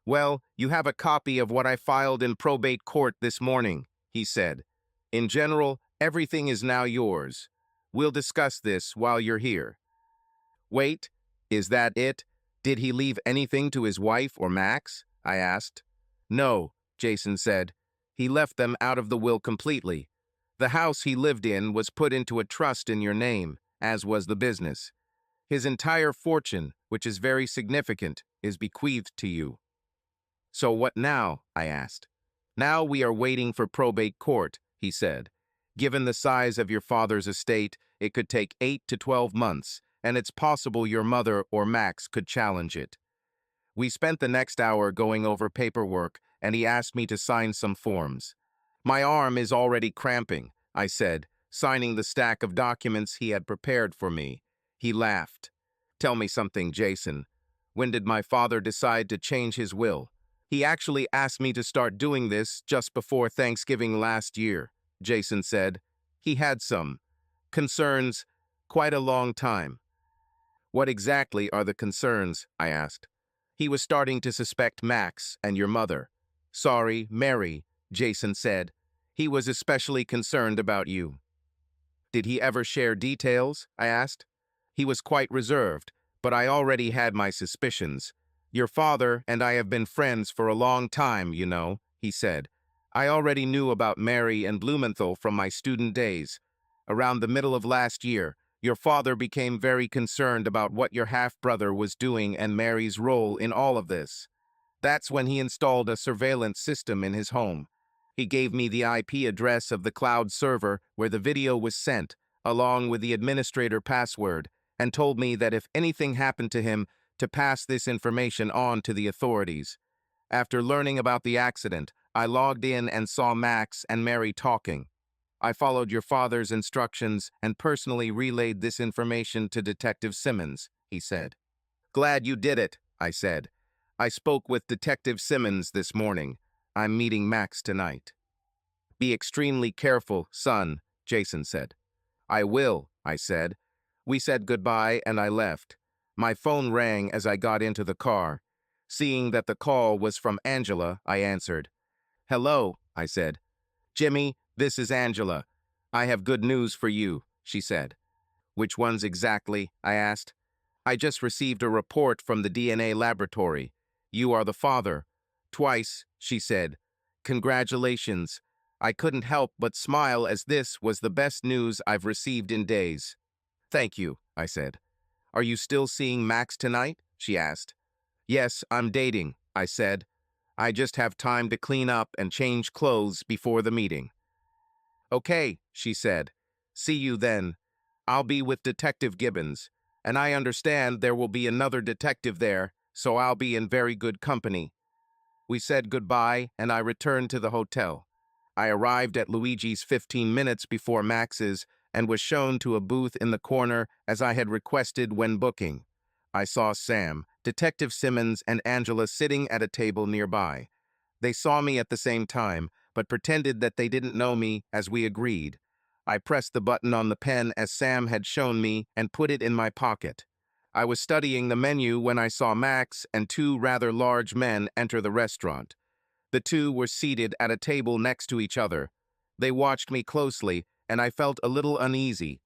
Well, you have a copy of what I filed in probate court this morning, he said. In general, everything is now yours. We'll discuss this while you're here. Wait, is that it? Did he leave anything to his wife or Max? I asked. No, Jason said. He left them out of the will completely. The house he lived in was put into a trust in your name, as was the business. His entire fortune, which is very significant, is bequeathed to you. So what now? I asked. Now we are waiting for probate court, he said. Given the size of your father's estate, it could take 8 to 12 months, and it's possible your mother or Max could challenge it. We spent the next hour going over paperwork, and he asked me to sign some forms. My arm is already cramping, I said, signing the stack of documents he had prepared for me. He laughed. Tell me something, Jason. When did my father decide to change his will? He actually asked me to start doing this just before Thanksgiving last year, Jason said. He had some concerns, quite a long time. What exactly are the concerns? I asked. He was starting to suspect Max and your mother. Sorry, Mary, Jason said. He was especially concerned about you. Did he ever share details? I asked. He was quite reserved, but I already had my suspicions. Your father and I have been friends for a long time, you know, he said. I already knew about Mary and Blumenthal from my student days. Around the middle of last year, your father became very concerned about what your half-brother was doing and Mary's role in all of this. That's when he installed a surveillance system in his home. He gave me the IP address of the cloud server where the video was sent, along with the administrator password, and told me that if anything happened to him, to pass this information on to the authorities. After learning about the accident, I logged in and saw Max and Mary talking. I followed your father's instructions and personally relayed this information to Detective Simmons, he said. Glad you did it, I said. I spoke with Detective Simmons this morning. I'm meeting Max tonight. Be extremely careful, son, Jason said. I will, I said. We said goodbye and I left. My phone rang as I got into the car. Seeing that the call was from Angela, I answered. Hello, I said. Jimmy, this is Angela. I have good news for you, she said. Which ones exactly? I asked. I just received a report from the DNA laboratory. You are the father. Twice, she said. Congratulations. I couldn't help but smile as this was the best news I've received in days. "Thank you," I said. "Are you still seeing Max tonight?" she asked. "Yes, I'm dating," I said. "I just have time to clean up and change clothes before the meeting." "Okay," she said. "See you then. I'll be with Detective Gibbons, and I understand there will be another detective there, so I'll be in very good company." We said goodbye, and I returned to the hotel. I arrived at Luigi's 15 minutes before Max's and was shown to a booth in the corner as I had requested when booking. I saw Sam, Detective Simmons, and Angela sitting at a table nearby. They saw me at the same time, but pretended that they didn't know me as we agreed. I pressed the button on the pen as Sam had shown me and put it in my pocket. I was studying the menu when I saw Max and two rather large men enter the restaurant. The two were seated at a table next to each other. They watched me closely, and I felt a little uneasy.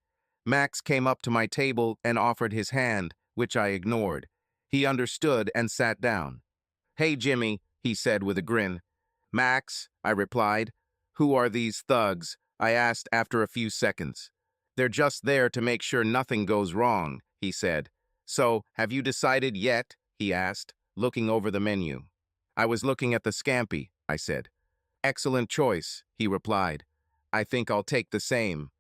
Max came up to my table and offered his hand, which I ignored. He understood and sat down. "Hey, Jimmy," he said with a grin. "Max," I replied. "Who are these thugs?" I asked after a few seconds. "They're just there to make sure nothing goes wrong," he said. "So, have you decided yet?" he asked, looking over the menu. "I was looking at the scampi," I said. "Excellent choice," he replied. "I think I'll take the same."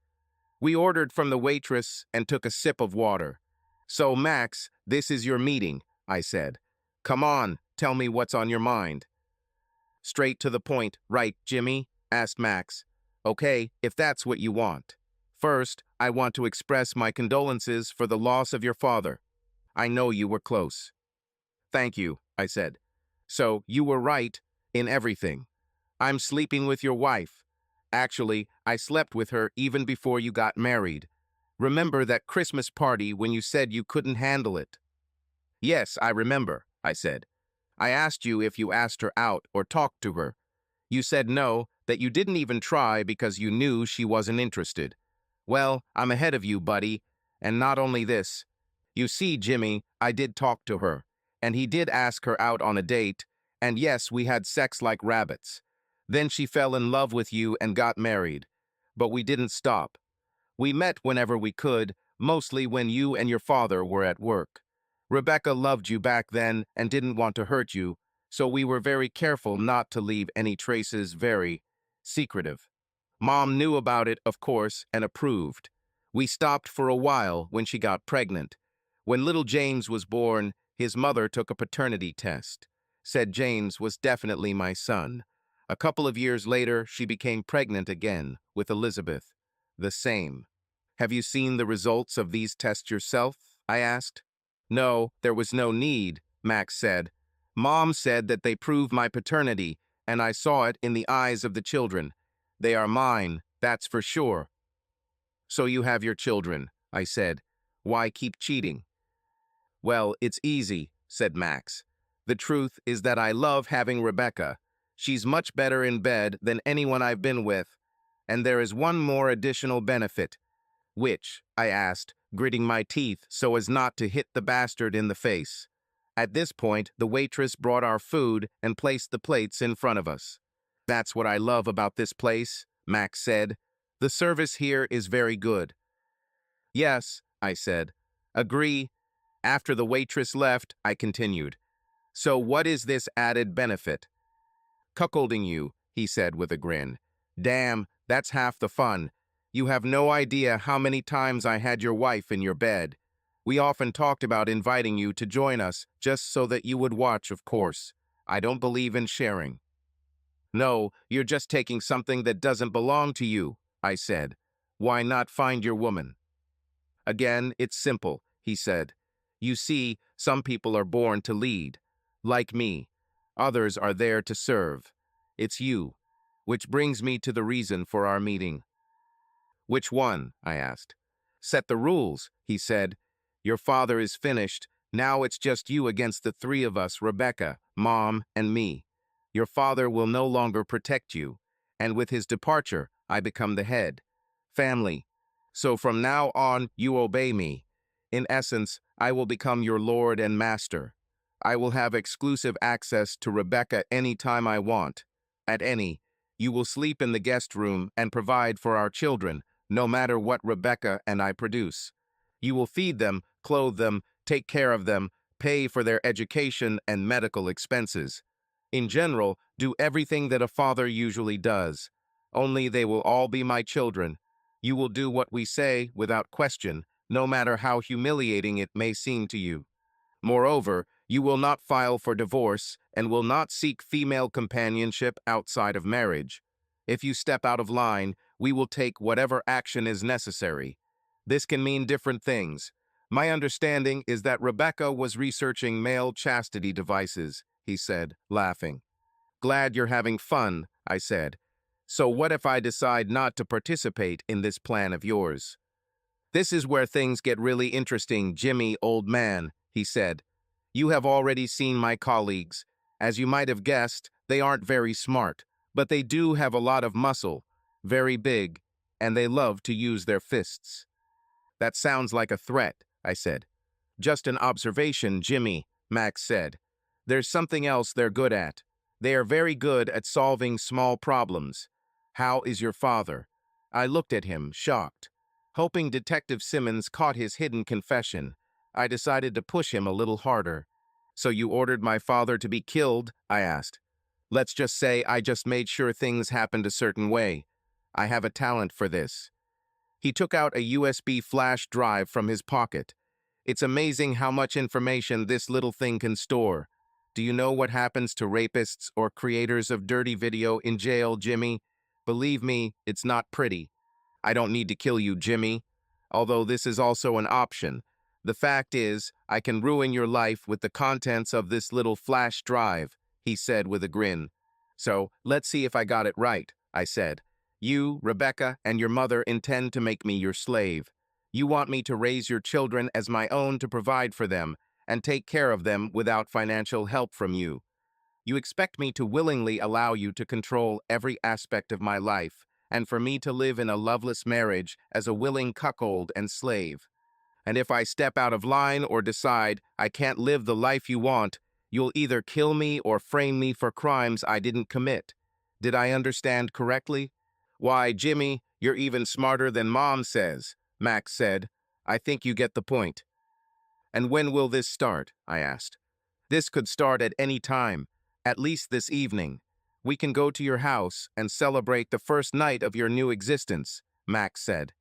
We ordered from the waitress and took a sip of water. "So, Max, this is your meeting," I said. "Come on, tell me what's on your mind." "Straight to the point, right, Jimmy?" asked Max. "Okay, if that's what you want. First, I want to express my condolences for the loss of your father. I know you were close." "Thank you," I said. "So, you were right in everything. I'm sleeping with your wife. Actually, I slept with her even before you got married. Remember that Christmas party when you said you couldn't handle it?" "Yes, I remember," I said. "I asked you if you asked her out or talked to her. You said no, that you didn't even try because you knew she wasn't interested. Well, I'm ahead of you, buddy. And not only this. You see, Jimmy, I did talk to her, and he did ask her out on a date, and yes, we had sex like rabbits. Then she fell in love with you and got married. But we didn't stop. We met whenever we could, mostly when you and your father were at work. Rebecca loved you back then and didn't want to hurt you, so we were very careful not to leave any traces very secretive. Mom knew about it, of course, and approved. We stopped for a while when she got pregnant. When little James was born, his mother took a paternity test. Said James was definitely my son. A couple of years later, she became pregnant again with Elizabeth. The same. "Have you seen the results of these tests yourself?" I asked. "No, there was no need," Max said. "Mom said that they prove my paternity, and I saw it in the eyes of the children. They are mine, that's for sure." "So you have your children," I said. "Why keep cheating?" "Well, it's easy," said Max. "The truth is that I love having Rebecca. She's much better in bed than anyone I've been with. And there is one more additional benefit." "Which?" I asked, gritting my teeth so as not to hit the bastard in the face. At this point, the waitress brought our food and placed the plates in front of us. "That's what I love about this place," Max said. "The service here is very good." "Yes," I said. "Agree." After the waitress left, I continued. "So what is this added benefit?" "Cuckolding you," he said with a grin. "Damn, that's half the fun. You have no idea how many times I had your wife in your bed. We often talked about inviting you to join us just so that you would watch, of course. I don't believe in sharing." "No, you're just taking something that doesn't belong to you," I said. "Why not find your woman?" "Again, it's simple," he said. "You see, some people are born to lead. Like me. Others are there to serve. It's you. Which brings me to the reason for our meeting." "Which one?" I asked. "Set the rules," he said. "Your father is finished. Now it's just you against the three of us, Rebecca, Mom, and me. Your father will no longer protect you, and with his departure, I become the head. Family. So from now on, you obey me. In essence, I will become your lord and master. I will have exclusive access to Rebecca any time I want. At any. You will sleep in the guest room and provide for our children, no matter what Rebecca and I produce. You will feed them, clothe them, take care of them, pay for their education and medical expenses. In general, do everything that a father usually does. Only they will all be my children. You will do what we say without question, no matter how humiliating it may seem to you. Moreover, you will not file for divorce and will not seek female companionship outside of marriage. If you step out of line, we will take whatever action is necessary. This can mean different things. My understanding is that Rebecca was researching male chastity devices, he said, laughing. Glad you're having fun, I said. So what if I decide not to participate in this plan of yours? This is where things get really interesting, Jimmy, old man, he said. You have already seen my colleagues. As you might have guessed, they aren't very smart, but they do have a lot of muscle, very big, and they love to use their fists. That sounds like a threat, I said. Just an observation, Jimmy, Max said. There's something else they're good at. They are very good at solving small problems. How is your father? I looked at him, shocked. Hoping Detective Simmons caught his hidden confession, I decided to push him a little harder. So you ordered my father to be killed? I asked. Let's just say I just made sure things happened a certain way. I have a talent for this. He took out a USB flash drive from his pocket. It's amazing how much information this little thing can store. Do you know what happens to rapists or creators of dirty video in jail, Jimmy? Believe me, it's not pretty. I don't need to kill you, Jimmy. Although this is also an option. The fact is, I can ruin your life with the contents of this little flash drive, he said with a grin. So, let's see if I got it right, I said. You, Rebecca, and your mother intend to make me your slave. You want me to raise your children as my own to provide for them and take care of them without financial help from you. You expect me to willingly allow you to control every aspect of my life and for me to live in a loveless marriage as a willing cuckold and slave. And if I step out of line or decide I can't live the life you want, you'll either kill me or frame me for crimes I didn't commit. Did I understand correctly? Why, Jimmy, you're even smarter than Mom says, Max said. I think you get the point. And when will this start? I asked. This could start at any time, at least this evening. We can go to your house and celebrate the first night of your new existence, Max said.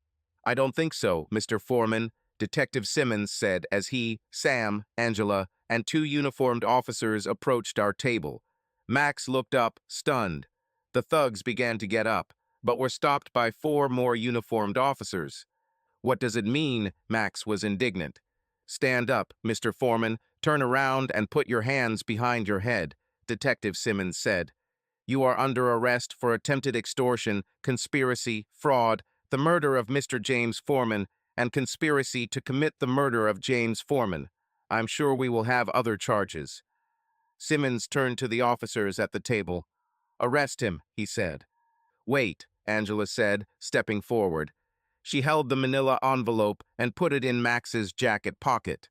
I don't think so, Mr. Foreman, Detective Simmons said as he, Sam, Angela, and two uniformed officers approached our table. Max looked up, stunned. The thugs began to get up, but were stopped by four more uniformed officers. What does it mean? Max was indignant. Stand up, Mr. Foreman, turn around and put your hands behind your head, Detective Simmons said. You are under arrest for attempted extortion, conspiracy, fraud, the murder of Mr. James Foreman, and conspiracy to commit the murder of James Foreman. I'm sure we will have other charges. Simmons turned to the officers at the table. Arrest him, he said. Wait, Angela said, stepping forward. She held the manila envelope and put it in Max's jacket pocket.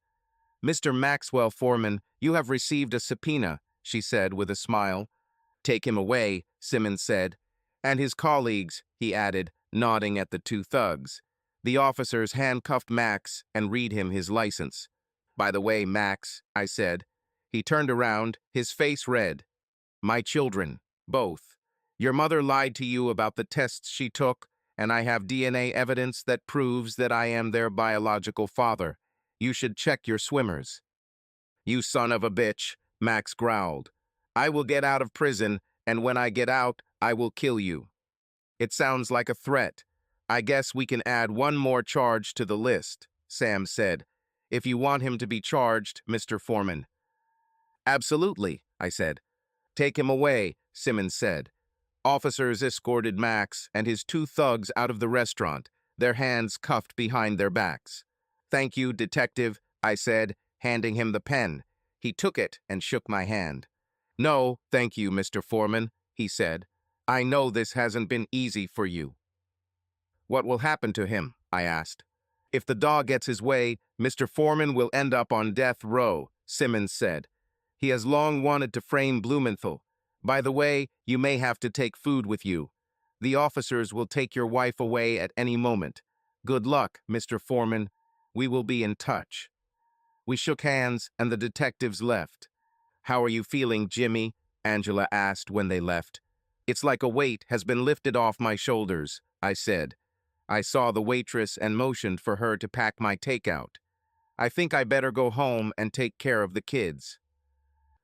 Mr. Maxwell Foreman, you have received a subpoena, she said with a smile. Take him away, Simmons said. And his colleagues, he added, nodding at the two thugs. The officers handcuffed Max and read him his license. By the way, Max, I said. He turned around, his face red. My children, both. Your mother lied to you about the tests she took, and I have DNA evidence that proves that I am their biological father. You should check your swimmers. You son of a bitch, Max growled. I will get out of prison, and when I get out, I will kill you. It sounds like a threat. I guess we can add one more charge to the list, Sam said. If you want him to be charged, Mr. Foreman. Absolutely, I said. Take him away, Simmons said. Officers escorted Max and his two thugs out of the restaurant, their hands cuffed behind their backs. Thank you, Detective, I said, handing him the pen. He took it and shook my hand. No, thank you, Mr. Foreman, he said. I know this hasn't been easy for you. What will happen to him? I asked. If the dog gets his way, Mr. Foreman will end up on death row, Simmons said. He has long wanted to frame Blumenthal. By the way, you may have to take food with you. The officers will take your wife away at any moment. Good luck, Mr. Foreman. We will be in touch." We shook hands, and the detectives left. "How are you feeling, Jimmy?" Angela asked when they left. "It's like a weight has been lifted off my shoulders," I said. I saw the waitress and motioned for her to pack my takeout. "I think I better go home and take care of the kids."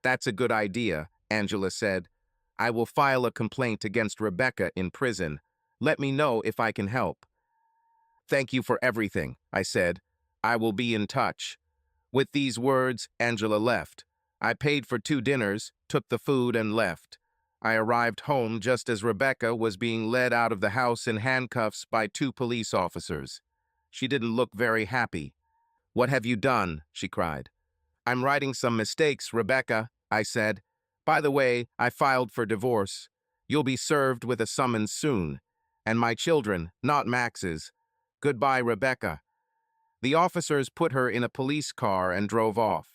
"That's a good idea," Angela said. "I will file a complaint against Rebecca in prison. Let me know if I can help." "Thank you for everything," I said. "I will be in touch." With these words, Angela left. I paid for 2 dinners, took the food, and left. I arrived home just as Rebecca was being led out of the house in handcuffs by 2 police officers. She didn't look very happy. "What have you done?" she cried. "I'm writing some mistakes, Rebecca," I said. "By the way, I filed for divorce. You'll be served with a summons soon. And my children, not Max's. Goodbye, Rebecca." The officers put her in a police car and drove off.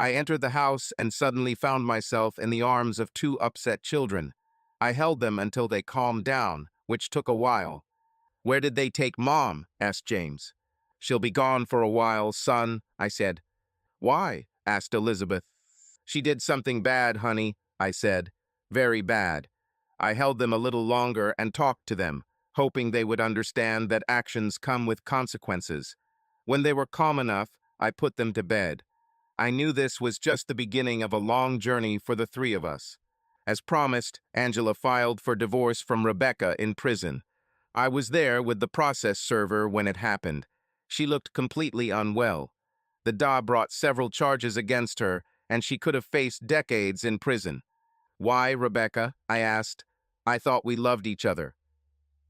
I entered the house and suddenly found myself in the arms of 2 upset children. I held them until they calmed down, which took a while. "Where did they take Mom?" asked James. "She'll be gone for a while, son," I said. "Why?" asked Elizabeth. "She did something bad, honey," I said. "Very bad." I held them a little longer and talked to them, hoping they would understand that actions come with consequences. When they were calm enough, I put them to bed. I knew this was just the beginning of a long journey for the 3 of us. As promised, Angela filed for divorce from Rebecca in prison. I was there with the process server when it happened. She looked completely unwell. The DA brought several charges against her, and she could have faced decades in prison. "Why, Rebecca?" I asked. "I thought we loved each other."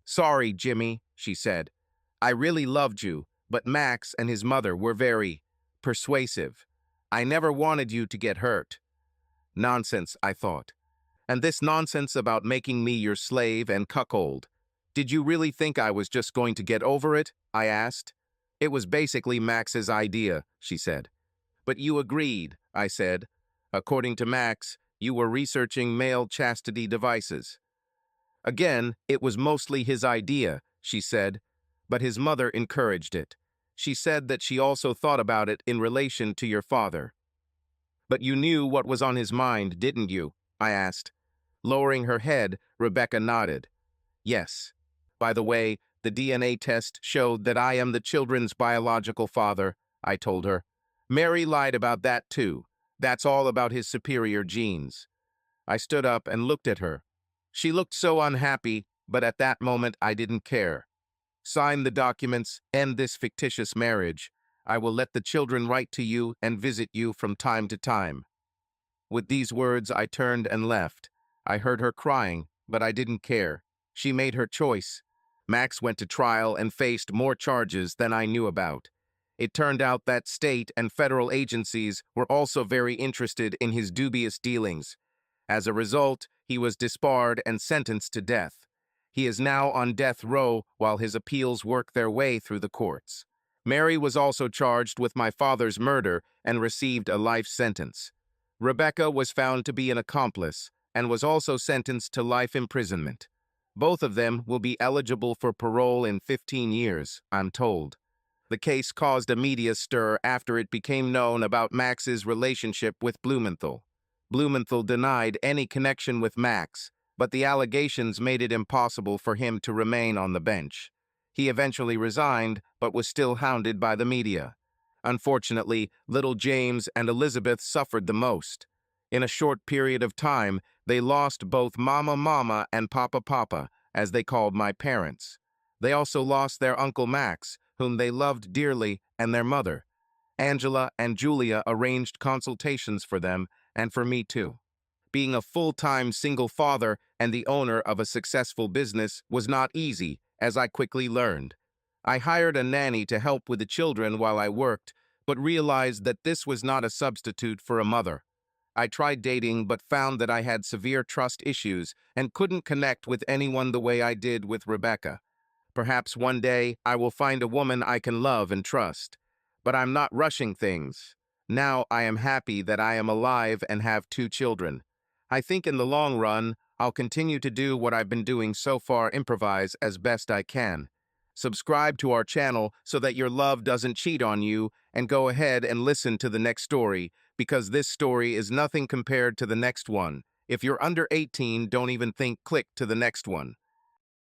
"Sorry, Jimmy," she said. "I really loved you, but Max and his mother were very persuasive. I never wanted you to get hurt." Nonsense, I thought. And this nonsense about making me your slave and cuckold. "Did you really think I was just going to get over it?" I asked. "It was basically Max's idea," she said. "But you agreed," I said. "According to Max, you were researching male chastity devices." "Again, it was mostly his idea," she said, "but his mother encouraged it. She said that she also thought about it in relation to your father." "But you knew what was on his mind, didn't you?" I asked. Lowering her head, Rebecca nodded. "Yes. By the way, the DNA test showed that I am the children's biological father," I told her. "Mary lied about that too. That's all about his superior genes." I stood up and looked at her. She looked so unhappy, but at that moment I didn't care. "Sign the documents, end this fictitious marriage. I will let the children write to you and visit you from time to time." With these words, I turned and left. I heard her crying, but I didn't care. She made her choice. Max went to trial and faced more charges than I knew about. It turned out that state and federal agencies were also very interested in his dubious dealings. As a result, he was disbarred and sentenced to death. He is now on death row while his appeals work their way through the courts. Mary was also charged with my father's murder and received a life sentence. Rebecca was found to be an accomplice and was also sentenced to life imprisonment. Both of them will be eligible for parole in 15 years, I'm told. The case caused a media stir after it became known about Max's relationship with Blumenthal. Blumenthal denied any connection with Max, but the allegations made it impossible for him to remain on the bench. He eventually resigned, but was still hounded by the media. Unfortunately, little James and Elizabeth suffered the most. In a short period of time, they lost both Mama and Papa, as they called my parents. They also lost their Uncle Max, whom they loved dearly, and their mother. Angela and Julia arranged consultations for them, and for me too. Being a full-time single father and the owner of a successful business was not easy, as I quickly learned. I hired a nanny to help with the children while I worked, but realized that this was not a substitute for a mother. I tried dating but found that I had severe trust issues and couldn't connect with anyone the way I did with Rebecca. Perhaps one day I will find a woman I can love and trust. But I'm not rushing things. Now I am happy that I am alive and have 2 children. I think in the long run, I'll continue to do what I've been doing so far, improvise as best I can. Subscribe to our channel so that your love doesn't cheat on you, and go ahead and listen to the next story, because this story is nothing compared to the next one. If you're under 18, don't even think click to the next one.